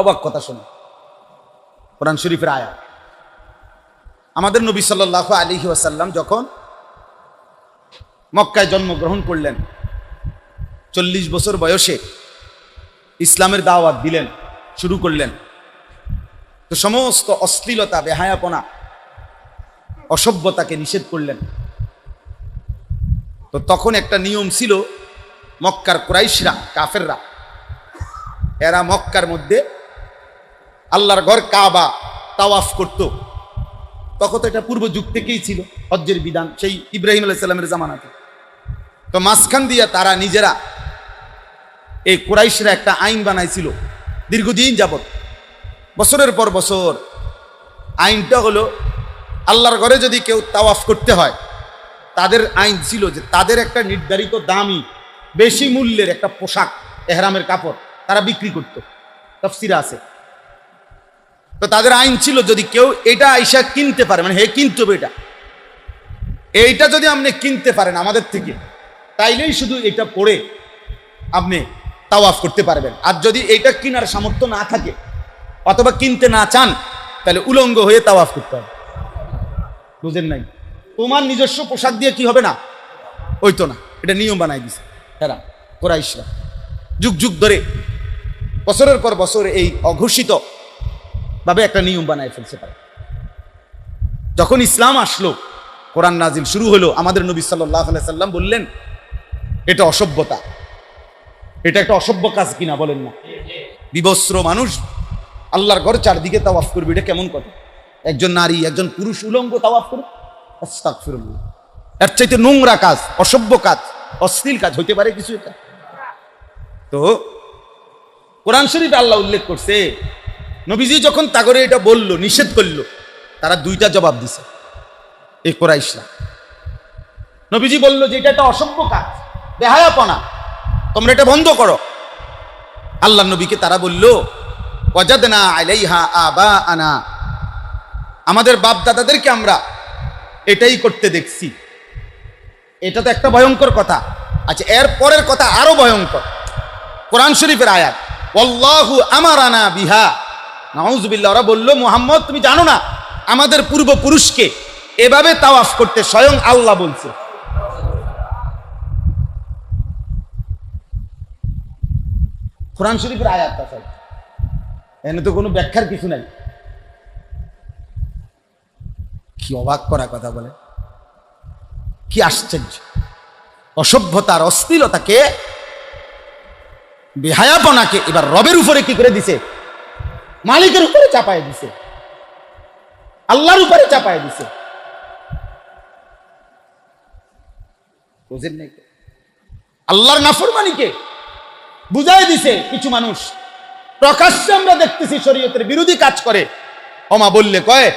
অবাক কথা শুনে। কোরআন শরীফের আয়াত, আমাদের নবী সাল্লাল্লাহু আলাইহি ওয়াসাল্লাম যখন মক্কায় জন্মগ্রহণ করলেন, 40 বছর বয়সে ইসলামের দাওয়াত দিলেন, শুরু করলেন। তো সমস্ত অশ্লীলতা, বেহায়াপনা, অসভ্যতাকে নিষেধ করলেন। তো তখন একটা নিয়ম ছিল, মক্কার কুরাইশরা, কাফেররা, এরা মক্কার মধ্যে আল্লাহর ঘর কাবা তাওয়াফ করত। তখন তো এটা পূর্ব যুগ থেকেই ছিল, হজ্জের বিধান সেই ইব্রাহিম আলাইহিস সালামের জামানাতে। তো মাঝখান দিয়ে তারা নিজেরা, এই কুরাইশরা একটা আইন বানাইছিল দীর্ঘদিন যাবত, বছরের পর বছর। আইনটা হলো, আল্লাহর ঘরে যদি কেউ তাওয়াফ করতে হয়, তাদের আইন ছিল যে তাদের একটা নির্ধারিত দামি, বেশি মূল্যের একটা পোশাক, এহরামের কাপড় তারা বিক্রি করত। তাফসীরে আছে। তো তাদের আইন ছিল, যদি কেউ এটা আইসা কিনতে পারে, মানে হে কিনতে হবে এইটা যদি আপনি কিনতে পারেন আমাদের থেকে, তাইলেই শুধু এটা পরে আপনি তাওয়াফ করতে পারবেন। আর যদি এইটা কেনার সামর্থ্য না থাকে অথবা কিনতে না চান, তাহলে উলঙ্গ হয়ে তাওয়াফ করতে হবে। বুঝেন নাই? তোমার নিজস্ব পোশাক দিয়ে কি হবে না, ওই তো না, এটা নিয়ম বানাই দিছে এরা কুরাইশরা। যুগ যুগ ধরে, বছরের পর বছর এই অঘোষিত ভাবে একটা নিয়ম বানায় ফেলতে পারে। যখন ইসলাম আসলো, কোরআন নাজিল শুরু হলো, আমাদের নবী সাল্লাল্লাহু আলাইহি সাল্লাম বললেন, এটা অসভ্যতা, এটা একটা অসভ্য কাজ কিনা, বলেন না? বিবস্ত্র মানুষ আল্লাহর ঘর চারদিকে তাওয়াফ করবে, এটা কেমন কথা? একজন নারী, একজন পুরুষ উলঙ্গ তাওয়াফ করবে, আস্তাগফিরুল্লাহ। এর চাইতে নোংরা কাজ, অসভ্য কাজ, অশ্লীল কাজ হইতে পারে কিছু? এটা তো কোরআন শরীফে আল্লাহ উল্লেখ করছে। নবীজি যখন তাগরে এটা বলল, নিষেধ করলো, তারা দুইটা জবাব দিছে এই কুরাইশরা। নবীজি বলল যে এটা একটা অসভ্য কাজ, বেহায়াপনা, তোমরা এটা বন্ধ করো। আল্লাহ নবীকে তারা বলল, ওয়াজাদনা আলাইহা আবাআনা, আমাদের বাপ দাদাদেরকে আমরা এটাই করতে দেখছি। এটা তো একটা ভয়ঙ্কর কথা। আচ্ছা, এর পরের কথা আরো ভয়ঙ্কর। কোরআন শরীফের আয়াত, ওয়াল্লাহু আমারানা বিহা, নাউযুবিল্লাহ। ওরা বলল, মুহাম্মদ তুমি জানো না, আমাদের পূর্বপুরুষকে এভাবে তাওয়াফ করতে স্বয়ং আল্লাহ বলছে। কোরআন শরীফের আয়াত, এখানে তো কোনো ব্যাখ্যার কিছু নাই। কি অবাক করা কথা বলে, কি আশ্চর্য! অসভ্যতার, অশ্লীলতাকে, বেহায়াপনাকে এবার রবের উপরে কি করে দিছে? মালিকের উপরে চাপায় দিছে, আল্লাহর উপরে চাপায় দিছে। বুঝেন নাই? আল্লাহর নাফরমানিকে বুঝাই দিছে কিছু মানুষ। প্রকাশ্যে আমরা দেখতেছি শরীয়তের বিরোধী কাজ করে। ওমা বললে কয়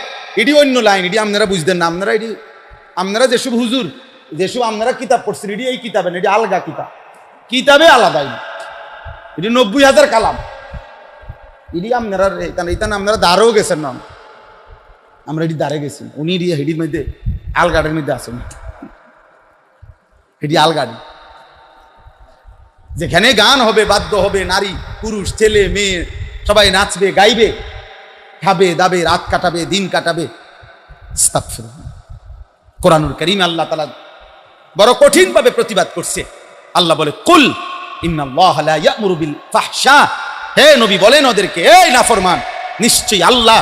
এটি অন্য লাইন, এটি আপনারা বুঝতেন না। আপনারা যেসব হুজুর, যেসব আপনারা কিতাব পড়ছেন, এটি এই কিতাবে না, এটি আলগা কিতাব, কিতাবে আলাদাই, এটি 90,000 কালাম। এটি আপনারা আপনারা দাঁড়েও গেছেন না, আমরা এটি দাঁড়ে গেছি। উনি হেডির মধ্যে আলগাড়ির মধ্যে আসেন, এটি আলগাড়ি, যেখানে গান হবে, বাদ্য হবে, নারী পুরুষ ছেলে মেয়ে সবাই নাচবে, গাইবে, খাবে দাবে, রাত কাটাবে, দিন কাটাবে। কোরআনুল কারীম আল্লাহ তাআলা বড় কঠিন ভাবে প্রতিবাদ করছে। আল্লাহ বলে, কুল ইন্নাল্লাহা লা ইয়া'মুরু বিল ফাহশা হে নবী বলেন ওদেরকে, এই নাফরমান, নিশ্চয়ই আল্লাহ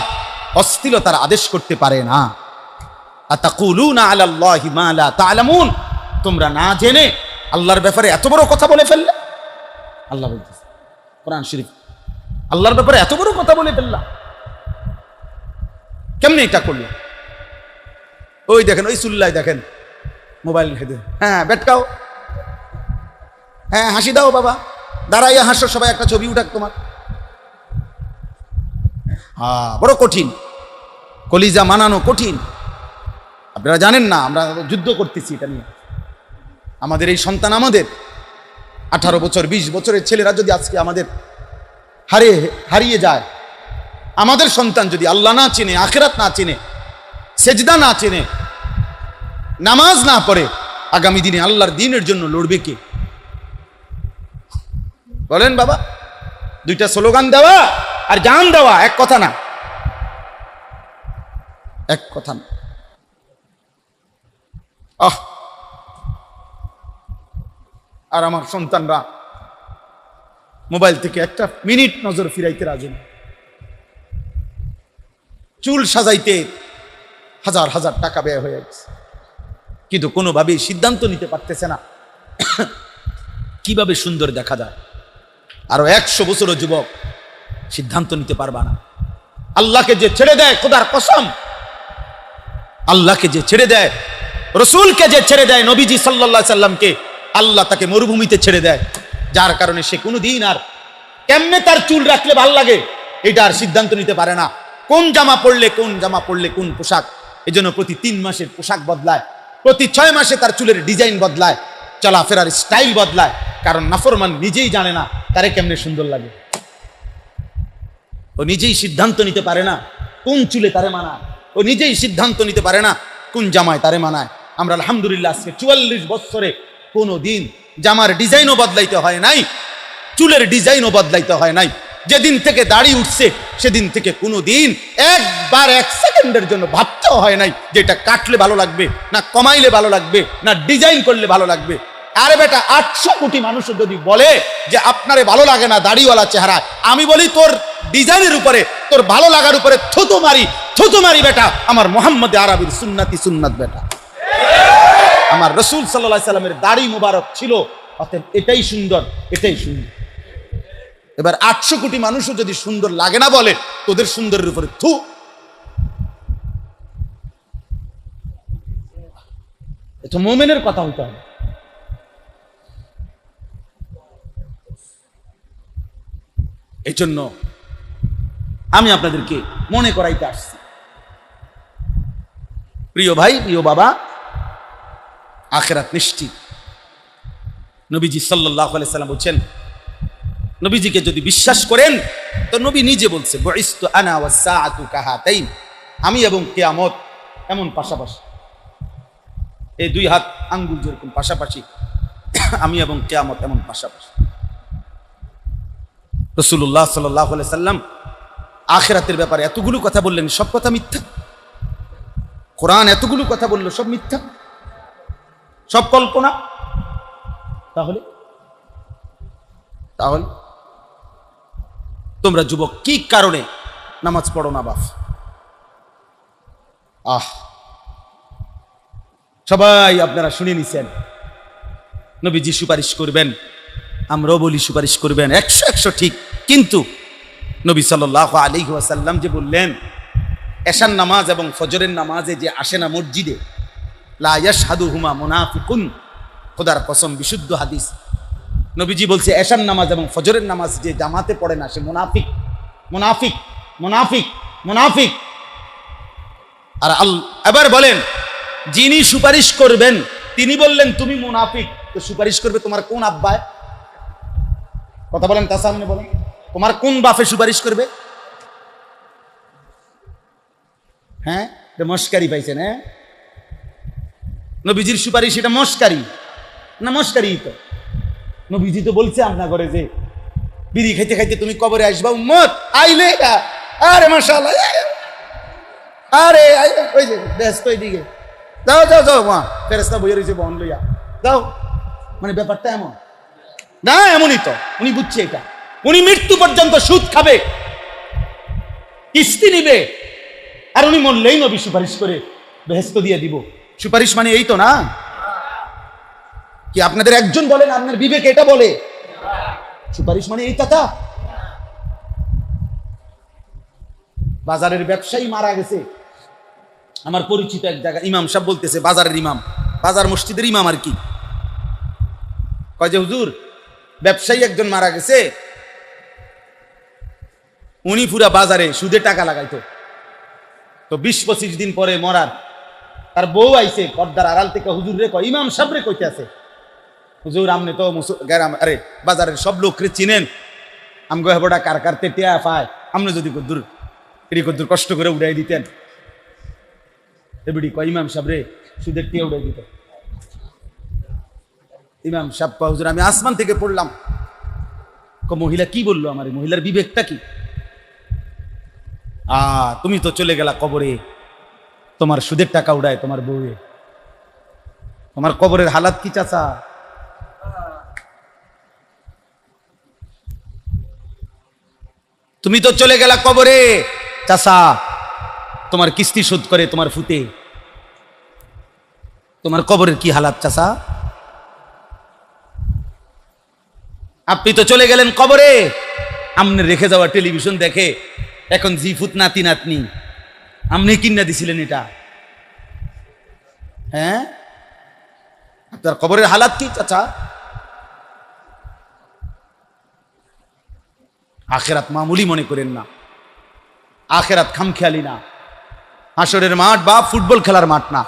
অশ্লীলতার আদেশ করতে পারে না। আতাকুলুনা আলাল্লাহি মা লা তা'লামুন, তোমরা না জেনে আল্লাহর ব্যাপারে এত বড় কথা বলে ফেললে। আল্লাহ বলতেছে কোরআন শরীফ, আল্লাহর ব্যাপারে এত বড় কথা বলে ফেললা, কেমনে এটা করলো? ওই দেখেন, ওই চুল্লায় দেখেন মোবাইল খেতে, হ্যাঁ বেটকাও, হ্যাঁ হাসি দাও বাবা, দাঁড়াইয়া হাসো সবাই, একটা ছবি উঠাক তোমার। হ্যাঁ, বড় কঠিন, কলিজা মানানো কঠিন। আপনারা জানেন না, আমরা যুদ্ধ করতেছি এটা নিয়ে। আমাদের এই সন্তান, আমাদের 18 বছর 20 বছরের ছেলেরা যদি আজকে আমাদের হারিয়ে যায়, আমাদের সন্তান যদি আল্লাহ না চিনে, আখিরাত না চিনে, সেজদা না চিনে, নামাজ না পড়ে, আগামী দিনে আল্লাহর দ্বীনের জন্য লড়বে কে? বলেন বাবা। দুইটা স্লোগান দেওয়া আর জান দেওয়া এক কথা না, এক কথা না। আর আমার সন্তানরা মোবাইল থেকে একটা মিনিট নজর ফিরাইতে রাজি না। চুল সাজাইতে হাজার হাজার টাকা ব্যয় হয়ে গেছে, কিন্তু কোনোভাবেই সিদ্ধান্ত নিতে পারতেছে না কিভাবে সুন্দর দেখা যায়। আরো 100 বছরও যুবক সিদ্ধান্ত নিতে পারবা না। আল্লাহকে যে ছেড়ে দেয়, খোদার কসম, আল্লাহকে যে ছেড়ে দেয়, রসুলকে যে ছেড়ে দেয়, নবীজি সাল্লাল্লাহু আলাইহি সাল্লামকে, আল্লাহ তাকে মরুভূমিতে ছেড়ে দেয়, যার কারণে সে কোনোদিন আর কেমনে তার চুল রাখলে ভাল লাগে এটা আর সিদ্ধান্ত নিতে পারে না। কোন জামা পরলে কোন পোশাক, এজন্য প্রতি 3 মাসের পোশাক বদলায়, প্রতি 6 মাসে তার চুলের ডিজাইন বদলায়, চলাফেরার স্টাইল বদলায়, কারণ নাফরমান নিজেই জানে না তারে কেমনে সুন্দর লাগে। ও নিজেই সিদ্ধান্ত নিতে পারে না কোন চুলে তারে মানায়, ও নিজেই সিদ্ধান্ত নিতে পারে না কোন জামায় তারে মানায়। আমরা আলহামদুলিল্লাহ আজকে 44 বছরে কোনো দিন জামার ডিজাইনও বদলাইতে হয় নাই, চুলের ডিজাইনও বদলাইতে হয় নাই। যেদিন থেকে দাড়ি উঠছে সেদিন থেকে কোনো দিন একবার 1 সেকেন্ডের জন্য ভাবতেও হয় নাই যে এটা কাটলে ভালো লাগবে, না কমাইলে ভালো লাগবে, না ডিজাইন করলে ভালো লাগবে। আরে বেটা, 800 কোটি মানুষ যদি বলে যে আপনারে ভালো লাগে না দাড়িওয়ালা চেহারা, আমি বলি তোর ডিজাইনের উপরে, তোর ভালো লাগার উপরে থুতু মারি বেটা। আমার মোহাম্মদ আরবির সুন্নতি সুন্নাত বেটা, আমার রসুল সাল্লাল্লাহু আলাইহি সাল্লামের দাড়ি মুবারক ছিল, অতএব এটাই সুন্দর, এটাই সুন্দর। এবার 800 কোটি মানুষও যদি সুন্দর লাগে না বলে, তোদের সুন্দরের উপরে থু। এটা মুমিনের কথা হইতে হবে। এই জন্য আমি আপনাদেরকে মনে করাইতে আসছি, প্রিয় ভাই, প্রিয় বাবা, আখিরাত নিশ্চিত। নবীজি সাল্লাল্লাহু আলাইহি সাল্লাম বলেন, নবীজিকে যদি বিশ্বাস করেন তো নবী নিজে বলছে, বুইস্তু আনা ওয়াস সাআতু কাহাতাইন, আমি এবং কিয়ামত এমন পাশাপাশি, এই 2 হাত আঙ্গুল যেরকম পাশাপাশি, আমি এবং কিয়ামত এমন পাশাপাশি। রাসূলুল্লাহ সাল্লাল্লাহু আলাইহি সাল্লাম আখিরাতের ব্যাপারে এতগুলো কথা বললেন, সব কথা মিথ্যা। কোরআন এতগুলো কথা বললো, সব মিথ্যা, সব কল্পনা। তাহলে তোমরা যুবক কি কারণে নামাজ পড়ো না বাপ? সবাই আপনারা শুনে নিছেন, নবীজি সুপারিশ করবেন, আমরাও বলি সুপারিশ করবেন, 100 ঠিক। কিন্তু নবী সাল্লাল্লাহু আলাইহি ওয়াসাল্লাম যে বললেন, এশার নামাজ এবং ফজরের নামাজে যে আসে না মসজিদে, লা ইয়াশহাদুহুমা মুনাফিকুন, খোদার কসম, বিশুদ্ধ হাদিস। নবীজি বলছে, এশার নামাজ এবং ফজরের নামাজ যে জামাতে পড়ে না, সে মুনাফিক, মুনাফিক, মুনাফিক, মুনাফিক। আর এবার বলেন, যিনি সুপারিশ করবেন তিনি বললেন তুমি মুনাফিক, তো সুপারিশ করবে তোমার কোন আব্বায়? কথা বলেন, তার সামনে বলেন, তোমার কোন বাপে সুপারিশ করবে? হ্যাঁ, এটা মস্কারি পাইছেন? হ্যাঁ, নবীজির সুপারিশ এটা মস্কারি না? মস্কারি তো। নবীজি তো বলছে আপনার ঘরে যে বিড়ি খাইতে খাইতে তুমি কবরে আসবা, উম্মত আইলে, আরে মাশাআল্লাহ, আরে ওই যে ব্যস্ত, এদিকে যাও যাও যাও, মা ফেরেশতা বইয়ে রয়েছে বহন লইয়া যাও। মানে ব্যাপারটা এমন না? এমনই তো, উনি বুঝছে এটা। উনি মৃত্যু পর্যন্ত সুদ খাবে, কিস্তি নিবে, আর উনি মরলেই নবী সুপারিশ করে বেহেশত দিয়ে দিব। সুপারিশ মানে এই তো না? কি আপনাদের একজন বলেন, আপনার বিবেক এটা বলে সুপারিশ মানে এই কথা? বাজারের ব্যবসায়ী মারা গেছে, আমার পরিচিত এক জায়গা ইমাম সাহেব বলতেছে, বাজারের ইমাম, বাজার মসজিদের ইমাম আর কি, কয় যে হুজুর ব্যবসায়ী একজন মারা গেছে, উনি পুরা বাজারে সুদে টাকা লাগাইতো, তো 20-25 দিন পরে মরার তার বউ আইছে পর্দার আড়াল থেকে হুজুর রে কয়, ইমাম সাহেব রে কইতে আছে, হুজুর আমনে তো আরে বাজারের সব লোকরে চিনেন, আমগো হেবড়া কার কারতে টিয়া পায়, আমনে যদি কদ্দুর এটি কদ্দুর কষ্ট করে উড়াই দিতেন। এবিডি কয় ইমাম সাহেব রে সুদের টিয়া উড়াই দিত। ইমাম সাহেব কয়, হুজুর আমি আসমান থেকে পড়লাম। মহিলা কি বললো, আমার মহিলার বিবেকটা কি? তুমি তো চলে গেলা কবরে, তোমার সুদের টাকা উড়ায় তোমার বউয়ে, তোমার কবরের হালাত কি চাচা? তুমি তো চলে গেলা কবরে চাচা, তোমার কিস্তি শোধ করে তোমার ফুতে, তোমার কবরের কি হালাত চাচা? আপনি তো চলে গেলেন কবরে, আমনে রেখে যাওয়া টেলিভিশন দেখে এখন জিফুত নাতি নাতনি, আপনি কিনা দিছিলেন এটা? হ্যাঁ, আপনার কবরের হালাত কি চাচা? আখেরাত মামুলি মনে করেন না, আখেরাত খামখেয়ালি না। হাসরের মাঠ বা ফুটবল খেলার মাঠ না,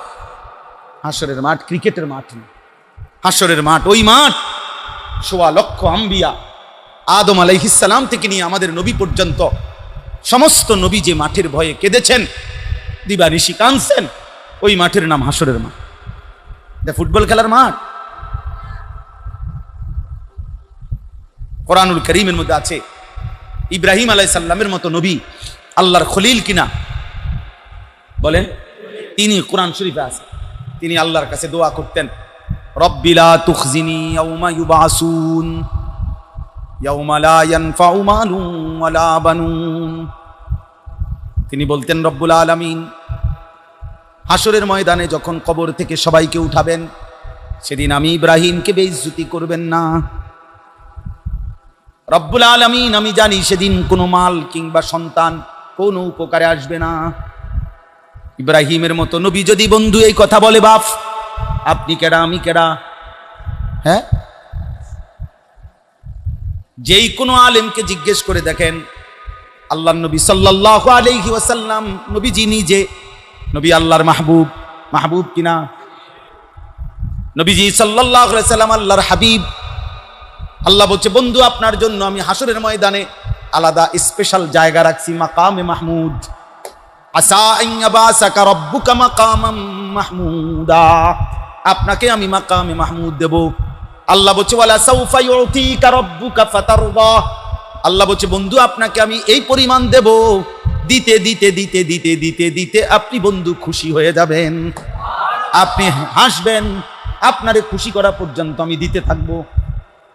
হাসরের মাঠ ক্রিকেটের মাঠ না। হাসরের মাঠ ওই মাঠ, 1.25 লক্ষ আম্বিয়া, আদম আলাইহিস সালাম থেকে নিয়ে আমাদের নবী পর্যন্ত সমস্ত নবী যে মাঠের ভয়ে কেঁদেছেন, দিবানিশি কাঁদছেন, ওই মাঠের নাম হাসরের মাঠ। এটা ফুটবল খেলার মাঠ। কোরআনুল কারীমের মধ্যে আছে, ইব্রাহিম আলাইহিস সালামের মতো নবী আল্লাহর খলিল কিনা বলেন? তিনি কোরআন শরীফে আছে, তিনি আল্লাহর কাছে দোয়া করতেন, রব্বি লা তুখজিনি ইয়াউমা ইউবাসুন ইয়াউমা লা ইয়ানফাউ মালুন ওয়ালা বানুন। তিনি বলতেন, রব্বুল আলামিন, হাসরের ময়দানে যখন কবর থেকে সবাইকে উঠাবেন, সেদিন আমি ইব্রাহিমকে বেইজ্জতি করবেন না। রব্বুল আলামিন, আমি জানি সেদিন কোনো মাল কিংবা সন্তান কোনো উপকারে আসবে না। ইব্রাহিমের মতো নবী যদি বন্ধু এই কথা বলে, বাপ আপনি কেডা আমি কেডা? হ্যাঁ, যেই কোনো আলেমকে জিজ্ঞেস করে দেখেন, আল্লাহর নবী সাল্লাল্লাহু আলাইহি ওয়াসাল্লাম নবীজি নিজে, নবী আল্লাহর মাহবুব, মাহবুব কিনা? নবীজি সাল্লাল্লাহু আলাইহি ওয়াসাল্লাম আল্লাহর হাবিব। আল্লাহ বলছে, বন্ধু আপনার জন্য আমি হাসরের ময়দানে আলাদা স্পেশাল জায়গা রাখছি, মাকামে মাহমুদ। আসা আন ইয়াবাসাকা রাব্বুকা মাকামাম মাহমুদা, আপনাকে আমি মাকামে মাহমুদ দেব। আল্লাহ বলছে, ওয়ালা সাউফা ইউতিকা রাব্বুকা ফাতারদা, আল্লাহ বলছে, বন্ধু আপনাকে আমি এই পরিমাণ দেব, দিতে দিতে দিতে দিতে দিতে দিতে আপনি বন্ধু খুশি হয়ে যাবেন, আপনি হাসবেন, আপনারে খুশি করা পর্যন্ত আমি দিতে থাকবো।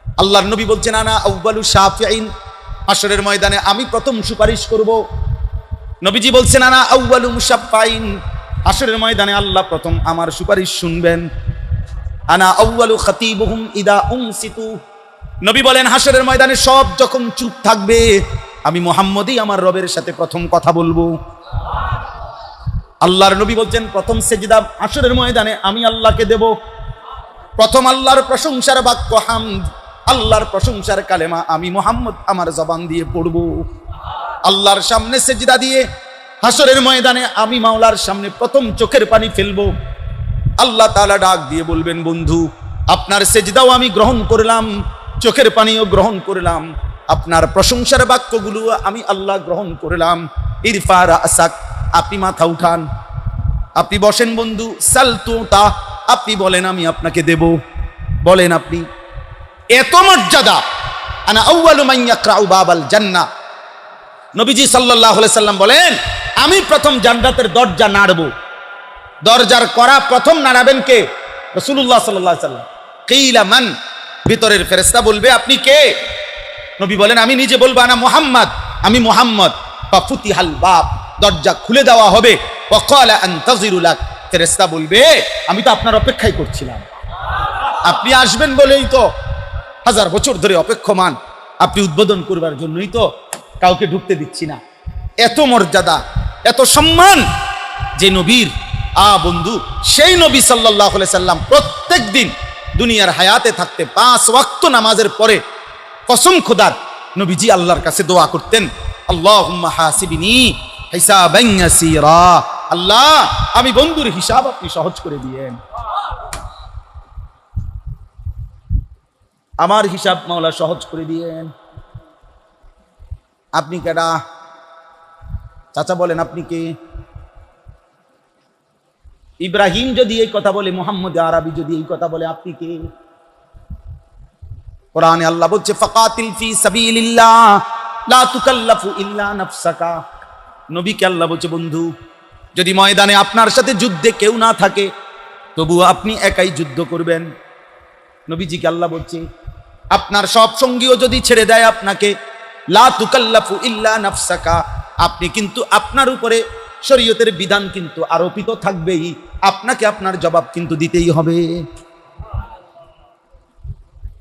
আল্লাহর নবী বলছেন, আনা আউয়ালু শাফিঈন, হাসরের ময়দানে আমি প্রথম সুপারিশ করব। নবীজি বলছেন, আনা আউয়ালু মুশাফফাইন, হাসরের ময়দানে আল্লাহ প্রথম আমার সুপারিশ শুনবেন। আনা আউয়ালু খাতিবুহুম ইদা উনসিতু, নবী বলেন হাসরের ময়দানে সব যখন চুপ থাকবে, আমি মুহাম্মদই আমার রবের সাথে প্রথম কথা বলবো। আল্লাহর নবী বলছেন, প্রথম সেজদা হাসরের ময়দানে আমি আল্লাহকে দেব। প্রথম আল্লাহর প্রশংসার বাক্য হামদ, আল্লাহর প্রশংসার কালেমা আমি মুহাম্মদ আমার জবান দিয়ে পড়ব। আল্লাহর সামনে সেজদা দিয়ে হাসরের ময়দানে আমি মাওলার সামনে প্রথম চোখের পানি ফেলবো। আল্লাহ তাআলা ডাক দিয়ে বলবেন, বন্ধু আপনার সেজদাও আমি গ্রহণ করলাম, চোখের পানিও গ্রহণ করলাম, আপনার প্রশংসার বাক্যগুলো আমি আল্লাহ গ্রহণ করলাম। ইরফা রাসাক, আপনি মাথা উঠান, আপনি বসেন বন্ধু। সালতুতা, আপনি বলেন আমি আপনাকে দেব, বলেন আপনি। এত মর্যাদা। আনা আউয়ালু মান ইয়াকরাউ বাবাল জান্নাহ, নবীজি সাল্লাল্লাহু আলাইহি সাল্লাম বলেন, আমি প্রথম জান্নাতের দরজা নাড়ব। দরজার কড়া প্রথম নাড়াবেন কে? রাসূলুল্লাহ সাল্লাল্লাহু আলাইহি সাল্লাম। কিলা মান, ভিতরের ফেরেশতা বলবে আপনি কে? নবী বলেন আমি নিজে বলবো আনা মুহাম্মদ, আমি মুহাম্মদ। ফাফুতিহাল বাব, দরজা খুলে দেওয়া হবে। ওয়াকালা আনতাযিরু লাক, ফেরেশতা বলবে আমি তো আপনার অপেক্ষাই করছিলাম, আপনি আসবেন বলেই তো 1000 বছর ধরে অপেক্ষমান, আপনি উদ্বোধন করবার জন্যই তো কাউকে ঢুকতে দিচ্ছি না। এত মর্যাদা, এত সম্মান যে নবীর। বন্ধু, সেই নবী সাল্লাল্লাহু আলাইহি সাল্লাম প্রত্যেক দিন দুনিয়ার হায়াতে থাকতে 5 ওয়াক্ত নামাজের পরে কসম খোদার নবীজি আল্লাহর কাছে দোয়া করতেন, আল্লাহুম্মা হাসিবনি হিসাবান ইয়াসীরা, আল্লাহ আমি বন্ধুর হিসাব আপনি সহজ করে দিয়েন, আমার হিসাব মাওলা সহজ করে দিয়েন। আপনি কেডা চাচা? বলেন আপনি কে? ইব্রাহিম যদি এই কথা বলে, মুহাম্মদ আরবি যদি এই কথা বলে, আপনি কে? কোরআনে আল্লাহ বলছে ফাকাতিল ফি সাবিলিল্লাহ লা তুকাল্লাফু ইল্লা নাফসাকা। নবীকে আল্লাহ বলছে বন্ধু, যদি ময়দানে আপনার সাথে যুদ্ধে কেউ না থাকে তবু আপনি একাই যুদ্ধ করবেন। নবীজিকে আল্লাহ বলছে আপনার সব সঙ্গীও যদি ছেড়ে দেয় আপনাকে, লা তুকাল্লাফু ইল্লা নাফসাকা, আপনি কিন্তু আপনার উপরে শরীয়তের বিধান কিন্তু আরোপিত থাকবেই, আপনাকে আপনার জবাব কিন্তু দিতেই হবে।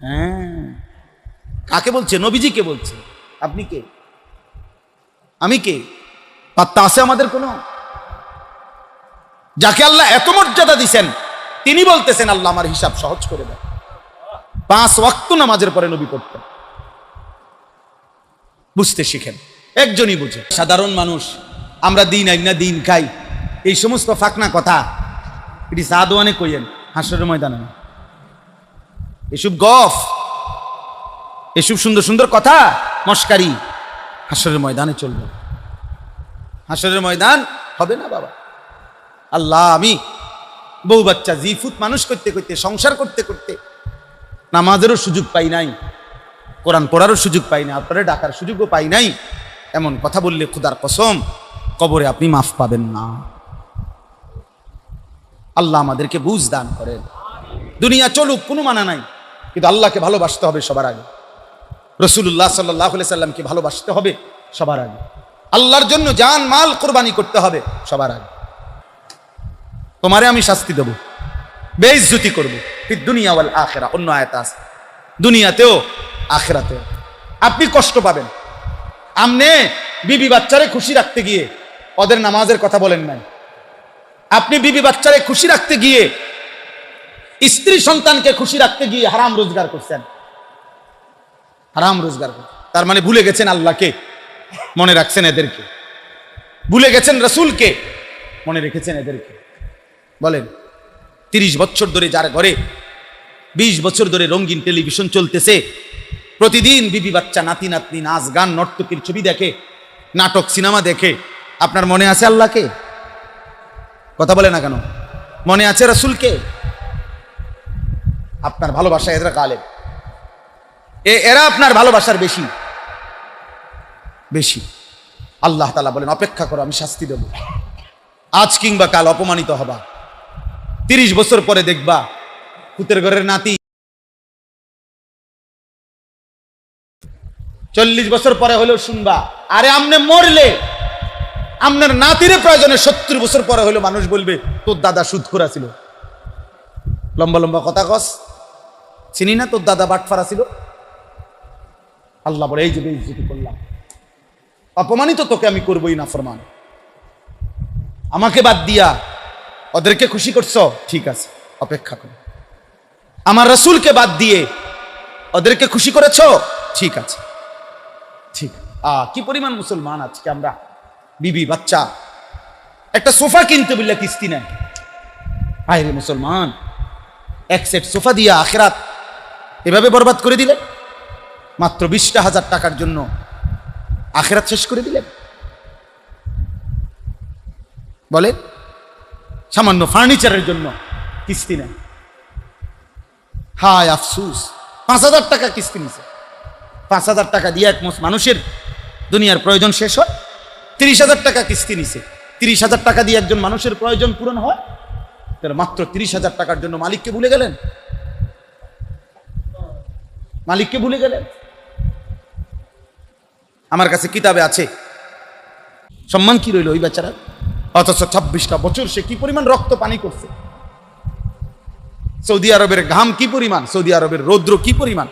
হ্যাঁ, কাকে বলছে? নবীজিকে বলছে। আপনি কে? আমি কে? পাত্তা আছে আমাদের কোনো? যাকে আল্লাহ এত মর্যাদা দিছেন তিনি বলতেছেন আল্লাহ আমার হিসাব সহজ করে দেন। 5 ওয়াক্ত নামাজের পরে নবী পড়তেন। বুঝতে শিখেন, একজনই বুঝে। সাধারণ মানুষ আমরা দিন আই না দিন খাই, এই সমস্ত ফাকনা কথা এটি সাদওয়ানে কইয়েন, হাসরের ময়দানে এসব গফ, এসব সুন্দর সুন্দর কথা মস্কারি হাসরের ময়দানে চলবে। হাসরের ময়দান হবে না বাবা। আল্লাহ, আমি বউ বাচ্চা জিফুত মানুষ করতে করতে, সংসার করতে করতে নামাজেরও সুযোগ পাই নাই, কোরআন পড়ারও সুযোগ পাই না, আপনারা ডাকার সুযোগও পাই নাই, এমন কথা বললে খোদার কসম কবরে আপনি মাফ পাবেন না। আল্লাহ আমাদেরকে বুঝ দান করেন। দুনিয়া চলুক কোনো মানা নাই, কিন্তু আল্লাহকে ভালোবাসতে হবে সবার আগে, রাসূলুল্লাহ সাল্লাল্লাহু আলাইহি সাল্লামকে ভালোবাসতে হবে সবার আগে, আল্লাহর জন্য জান মাল কোরবানি করতে হবে সবার আগে। তোমারে আমি শাস্তি দেব, বেইজ্জতি করব, ফিদ দুনিয়া ওয়াল আখিরা, অন্য আয়াত আছে, দুনিয়াতেও আখিরাতেও আপনি কষ্ট পাবেন। আমনে বিবি বাচ্চারে খুশি রাখতে গিয়ে ওদের নামাজের কথা বলেন নাই, আপনি বিবি বাচ্চারে খুশি রাখতে গিয়ে, স্ত্রী সন্তানকে খুশি রাখতে গিয়ে হারাম রোজগার করছেন, হারাম রোজগার করছেন। তার মানে ভুলে গেছেন আল্লাহকে, মনে রাখছেন এদেরকে, ভুলে গেছেন রাসূলকে, মনে রেখেছেন এদেরকে। বলেন 30 বছর ধরে যার ঘরে 20 বছর ধরে রঙিন টেলিভিশন চলতেছে, প্রতিদিন বিবি বাচ্চা নাতি নাতনি নাচ গান নর্তকীর ছবি দেখে, নাটক সিনেমা দেখে, আপনার মনে আছে আল্লাহকে? কথা বলে না কেন? মনে আছে রাসূলকে? আপনার ভালোবাসা এরা গালেব, এরা আপনার ভালোবাসার বেশি বেশি। আল্লাহ তাআলা বলেন অপেক্ষা করো, আমি শাস্তি দেব, আজ কিংবা কাল অপমানিত হবা। 30 বছর পরে দেখবা পুতের ঘরের নাতি, 40 বছর পরে হলেও শুনবা, আরে আমনে মরলে আপনার নাতিরে প্রয়োজনে 70 বছর পরে হলেও মানুষ বলবে তোর দাদা সুদখোর ছিল। লম্বা লম্বা কথা কস, চিনি না তোর দাদা বাটফারা ছিল। আল্লাহ বলে এই যে বেইজ্জতি করলাম, অপমানিত তোকে আমি করবই না ফরমান। আমাকে বাদ দিয়া ওদেরকে খুশি করছো, ঠিক আছে অপেক্ষা করো। আমার রাসূলকে বাদ দিয়ে ওদেরকে খুশি করেছো, ঠিক আছে ঠিক। কি পরিমাণ মুসলমান আজকে আমরা বিবি বাচ্চা, একটা সোফা কিনতে বললে কিস্তি নেয়। আরে মুসলমান, এক সেট সোফা দিয়ে আখিরাত এভাবে বরবাদ করে দিলেন, মাত্র 20,000 টাকার জন্য আখিরাত শেষ করে দিলেন। বলে সামান্য ফার্নিচারের জন্য কিস্তি নেয়। হায় আফসুস, 5,000 টাকা কিস্তি নিছে। 5,000 টাকা দিয়ে এক মানুষের দুনিয়ার প্রয়োজন শেষ হয়? 30,000 টাকা কিস্তি নিছে, 30,000 টাকা দিয়ে একজন মানুষের প্রয়োজন পূরণ হয়? তাহলে মাত্র 30,000 টাকার জন্য মালিককে ভুলে গেলেন, মালিককে ভুলে গেলেন। আমার কাছে কিতাবে আছে। সম্মান কি রইল ওই বেচারা? অথচ 26টা বছর সে কি পরিমাণ রক্ত পানি করছে। সৌদি আরবের ঘাম কি পরিমাণ, সৌদি আরবের রৌদ্র কি পরিমাণ।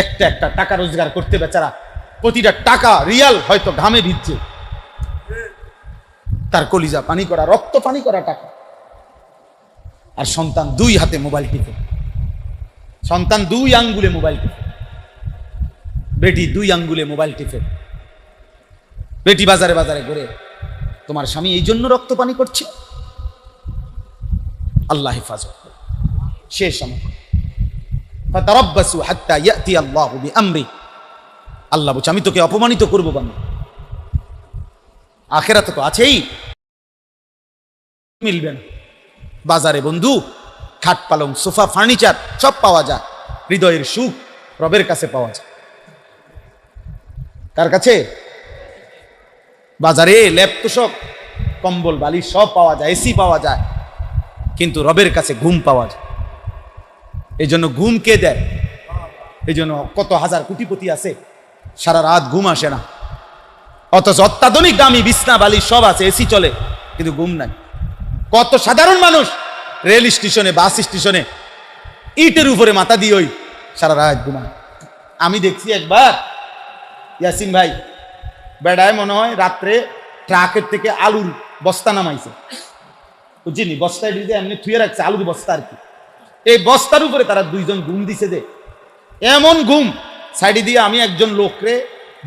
একটা একটা টাকা রোজগার করতে বেচারা প্রতিটা টাকা রিয়াল হয়তো ঘামে ভিজছে। তার কলিজা পানি করা, রক্ত পানি করা টাকা। আর সন্তান 2 হাতে মোবাইল টিপে, সন্তান 2 আঙ্গুলে মোবাইল টিপে, বেটি 2 আঙ্গুলে মোবাইল টিপে, বেটি বাজারে বাজারে ঘুরে। তোমার স্বামী এই জন্য রক্ত পানি করছে। আল্লাহ হেফাজত। শেষ সময় ফাতারাব্বাসু হাত্তা ইয়াতি আল্লাহু বিআমরি। আল্লাহ বলছে আমি তোকে অপমানিত করব বান্দা। আখিরাতে তো আছেই, মিলবে না। বাজারে বন্ধু খাট পালং সোফা ফার্নিচার সব পাওয়া যায়, হৃদয়ের সুখ রবের কাছে পাওয়া যায়। কার কাছে? বাজারে ল্যাপ তোষক কম্বল বালিশ সব পাওয়া যায়, এসি পাওয়া যায়, কিন্তু রবের কাছে ঘুম পাওয়া যায়। এই জন্য ঘুম কে দেয়? এই জন্য কত হাজার কোটিপতি আছে সারা রাত ঘুম আসে না, অথচ অত্যাধুনিক দামি বিছনা বালিশ সব আছে, এসি চলে, কিন্তু ঘুম নাই। কত সাধারণ মানুষ রেল স্টেশনে বাস স্টেশনে ইটের উপরে মাথা দিয়ে ওই সারা রাত ঘুমায়। আমি দেখছি একবার ইয়াসিন ভাই বেড়ায় মনে হয় রাত্রে ট্রাকের থেকে আলুর বস্তা নামাইছে, বুঝিনি, বস্তায় দিয়ে এমনি থুয়ে রাখছে আলুর বস্তা আর কি। এই বস্তার উপরে তারা 2 জন ঘুম দিছে, যে এমন ঘুম। সাইডে দিয়ে আমি একজন লোকরে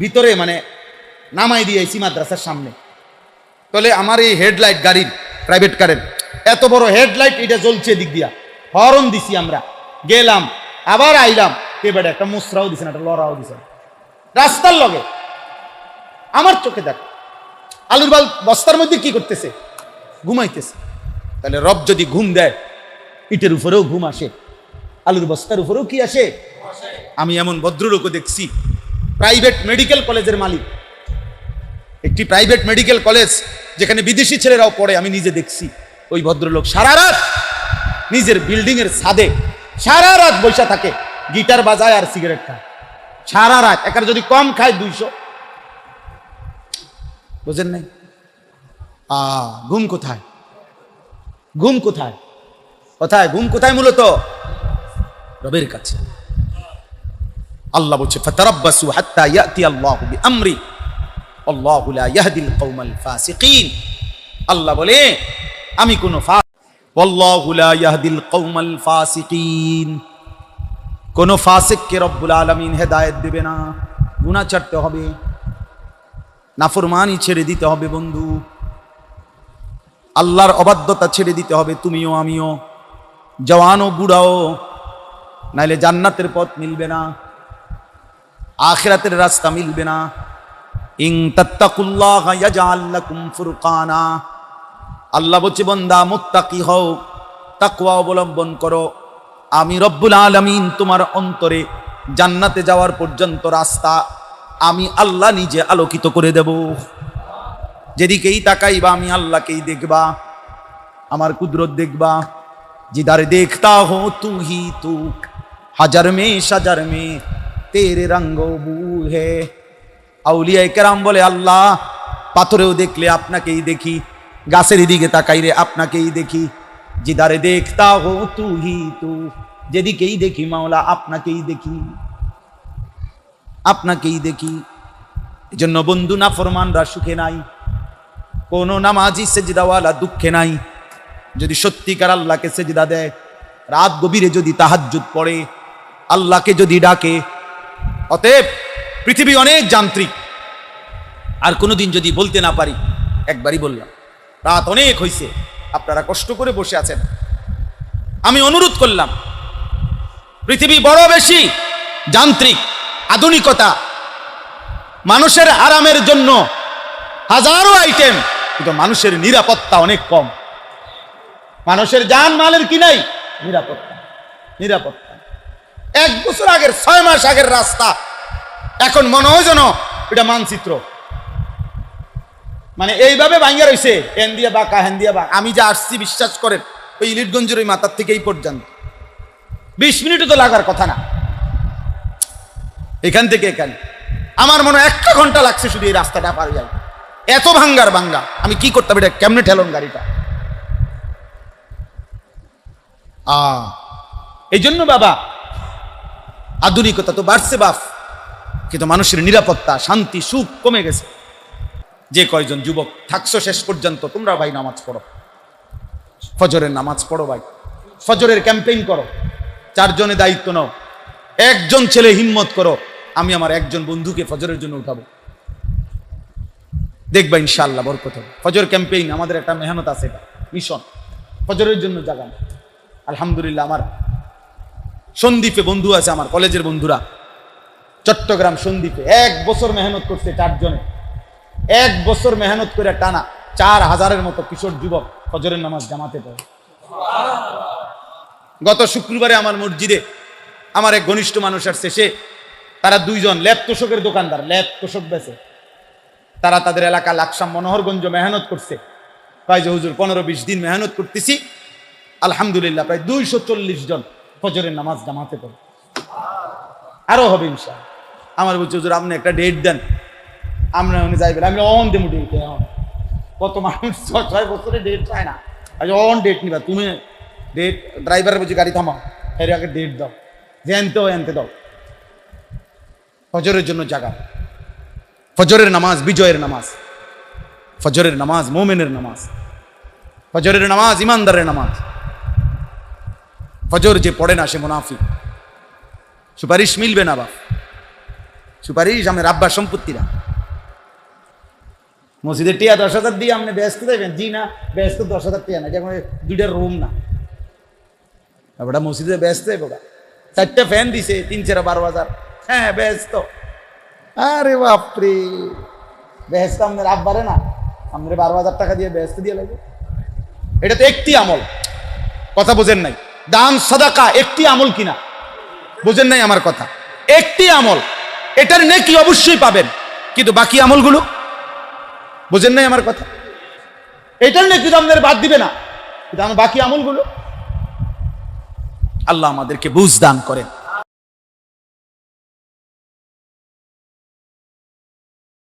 ভিতরে মানে নামাই দিয়েছি মাদ্রাসার সামনে। তাহলে আমার এই হেডলাইট গাড়ির প্রাইভেট কারের এত বড় হেডলাইট এটা জ্বলছে দিক দিয়া, হরন দিছি, আমরা গেলাম আবার আইলাম, এবারে একটা মুসরাও দিছে না, একটা লড়াও দিছে রাস্তার লগে। আমার চোখে দেখ আলুর বস্তার মধ্যে কি করতেছে? ঘুমাইতেছে। তাহলে রব যদি ঘুম দেয়, ইটের উপরেও ঘুম আসে, আলুর বস্তার উপরেও কি আসে? আমি এমন ভদ্রলোকও দেখছি, প্রাইভেট মেডিকেল কলেজের মালিক, একটি প্রাইভেট মেডিকেল কলেজ যেখানে বিদেশি ছেলেরাও পড়ে, আমি নিজে দেখছি। ওই ভদ্রলোক সারা রাত নিজের বিল্ডিং এর ছাদে সারা রাত বসে থাকে, গিটার বাজায় আর সিগারেট খায় সারা রাত। একার যদি কম খায় 200। বুঝেন নাই? ঘুম কোথায়? ঘুম কোথায়? কোথায় ঘুম কোথায়? মূলত রবের কাছে। আল্লাহ বলছে ফাতারাব্বাসু হাত্তা ইয়াতি আল্লাহু বিআমরি আল্লাহু লা ইয়াহদিল কওমাল ফাসিকিন। আল্লাহ বলে আমি কোন আল্লাহু লা ইয়াহদিল কওমাল ফাসিকিন, কোন ফাসিককে রব্বুল আলামিন হেদায়েত দেবে না। গুনাহ ছাড়তে হবে, নাফরমানি ছেড়ে দিতে হবে বন্ধু, আল্লাহর অবাধ্যতা ছেড়ে দিতে হবে তুমিও আমিও, জওয়ান ও বুড়াও, নাইলে জান্নাতের পথ মিলবে না, আখিরাতের রাস্তা মিলবে না। ইন তাত্তাকুল্লাহা ইয়াজআল লাকুম ফুরকানা। আল্লাহ বলছে বান্দা মুত্তাকি হও, তাকওয়া অবলম্বন করো, আমি রব্বুল আলামিন তোমার অন্তরে জান্নাতে যাওয়ার পর্যন্ত রাস্তা আমি আল্লাহ নিজে আলোকিত করে দেব। যেদিকেই তাকাইবা আমি আল্লাহকেই দেখবা, আমার কুদরত দেখবা। जिधर देखता हो तू ही तू, हजार में शजर में तेरे रंगो बू है। আউলিয়া কেরাম বলে আল্লাহ পাথরেও দেখলে আপনাকেই দেখি, গাছের দিকে তাকাইলে আপনাকেই দেখি। জিদারে দেখতা হো তু হি তু, যেদিকেই দেখি মাওলা আপনাকেই দেখি, আপনাকেই দেখি। এজন্য বন্ধু নাফরমানরা সুখে নাই, কোন নামাজি সেজদাওয়ালা দুঃখে নাই। যদি সত্যিকার আল্লাহকে সেজদা দেয়, রাত গভীরে যদি তাহাজ্জুদ পড়ে, আল্লাহকে যদি ডাকে। অতএব পৃথিবী অনেক যান্ত্রিক, আর কোনোদিন যদি বলতে না পারি, একবারই বললাম রাত অনেক হয়েছে, আপনারা কষ্ট করে বসে আছেন, আমি অনুরোধ করলাম, পৃথিবী বড় বেশি যান্ত্রিক, আধুনিকতা, মানুষের আরামের জন্য হাজারো আইটেম, কিন্তু মানুষের নিরাপত্তা অনেক কম। মানুষের জান মালের কি নাই? নিরাপত্তা। নিরাপত্তা 1 বছর আগের 6 মাস আগের রাস্তা এখন মনে হয় যেন এটা মানচিত্র, মানে এইভাবে ভাঙ্গা রয়েছে, এন দিয়া বাঁকা হেন দিয়া বাঁকা। আমি যে আসছি বিশ্বাস করেন, ওই ইলিটগঞ্জের ওই মাথার থেকে এই পর্যন্ত 20 মিনিটও তো লাগার কথা না। এখান থেকে এখানে আমার মনে হয় 1 ঘন্টা লাগছে শুধু এই রাস্তাটা পার যাই, এত ভাঙ্গার ভাঙ্গা। আমি কি করতাম, এটা কেমনে ঠেলন গাড়িটা। এই জন্য বাবা আধুনিকতা তো বাড়ছে বাপ, কিন্তু মানুষের নিরাপত্তা, শান্তি, সুখ কমে গেছে। যে কয়জন যুবক থাকছো শেষ পর্যন্ত, তোমরা ভাই নামাজ পড়ো, ফজরের নামাজ পড়ো ভাই, ফজরের ক্যাম্পেইন করো, 4 জনে দায়িত্ব নাও, 1 জন ছেলে হিম্মত করো, আমি আমার 1 জন বন্ধুকে ফজরের জন্য উঠাবো, দেখবা ইনশাআল্লাহ বরকত হবে। ফজর ক্যাম্পেইন আমাদের একটা মেহনত আছে, এটা মিশন, ফজরের জন্য জাগান। আলহামদুলিল্লাহ আমার সন্দ্বীপে বন্ধু আছে, আমার কলেজের বন্ধুরা, চট্টগ্রাম সন্দ্বীপে 1 বছর মেহনত করছে, 4 জনে 1 বছর মেহনত করে টানা 4000-এর মতো কিশোর যুবক ফজরের নামাজ জামাতে পড়ে। গত শুক্রবারে আমার মসজিদে আমার এক ঘনিষ্ঠ মানুষ আসছে, তারা 2 জন ল্যাপ তোষকের দোকানদার, ল্যাপ তোষক বেচে। তারা তাদের এলাকা লাকসাম মনোহরগঞ্জ মেহনত করছে, কয় যে হুজুর 15-20 দিন মেহনত করতেছি, আলহামদুলিল্লাহ প্রায় 240 জন ফজরের নামাজ জামাতে পড়ে। আরো হবে ইনশাআল্লাহ। আমার বলছে হুজুর আপনি একটা ডেট দেন, আমরা উনি যাইবেন, আমি অন দেবো ডেট। কত মানুষ 6 বছরে ডেট চায় না, অন ডেট নিবা তুমি, ডেট ড্রাইভার বলছি গাড়ি থামাও, এর আগে ডেট দাও, এনতে দাও। ফজরের জন্য জাগা, ফজরের নামাজ বিজয়ের নামাজ, ফজরের নামাজ মোমেনের নামাজ, ফজরের নামাজ ইমানদারের নামাজ। ফজর যে পড়ে না সে মুনাফিক, সুপারিশ মিলবে না বাপ, সুপারিশ আমার আব্বার সম্পত্তি না। মসজিদের টিয়া 10,000 দিয়ে আপনি ব্যস্ত দেবেন, জি না ব্যস্ত 10,000 টিয়া না, যেমন 2টা রুম না, ওটা মসজিদে ব্যস্ত, 4টা ফ্যান দিছে 3-4-12,000, হ্যাঁ ব্যস্ত। আরে বাপরে, ব্যস্ত আপনার আব্বারে না, আপনার 12,000 টাকা দিয়ে ব্যস্ত দিয়ে লাগবে। এটা তো একটি আমল, কথা বোঝেন নাই, দান সাদাকা একটি আমল কিনা, বোঝেন নাই আমার কথা, একটি আমল, এটার নেকি অবশ্যই পাবেন, কিন্তু বাকি আমলগুলো বোঝেন নাই আমার কথা, এটার নেকি তো আপনার বাদ দিবে না, কিন্তু আমার বাকি আমলগুলো। আল্লাহ আমাদেরকে বুঝ দান করেন।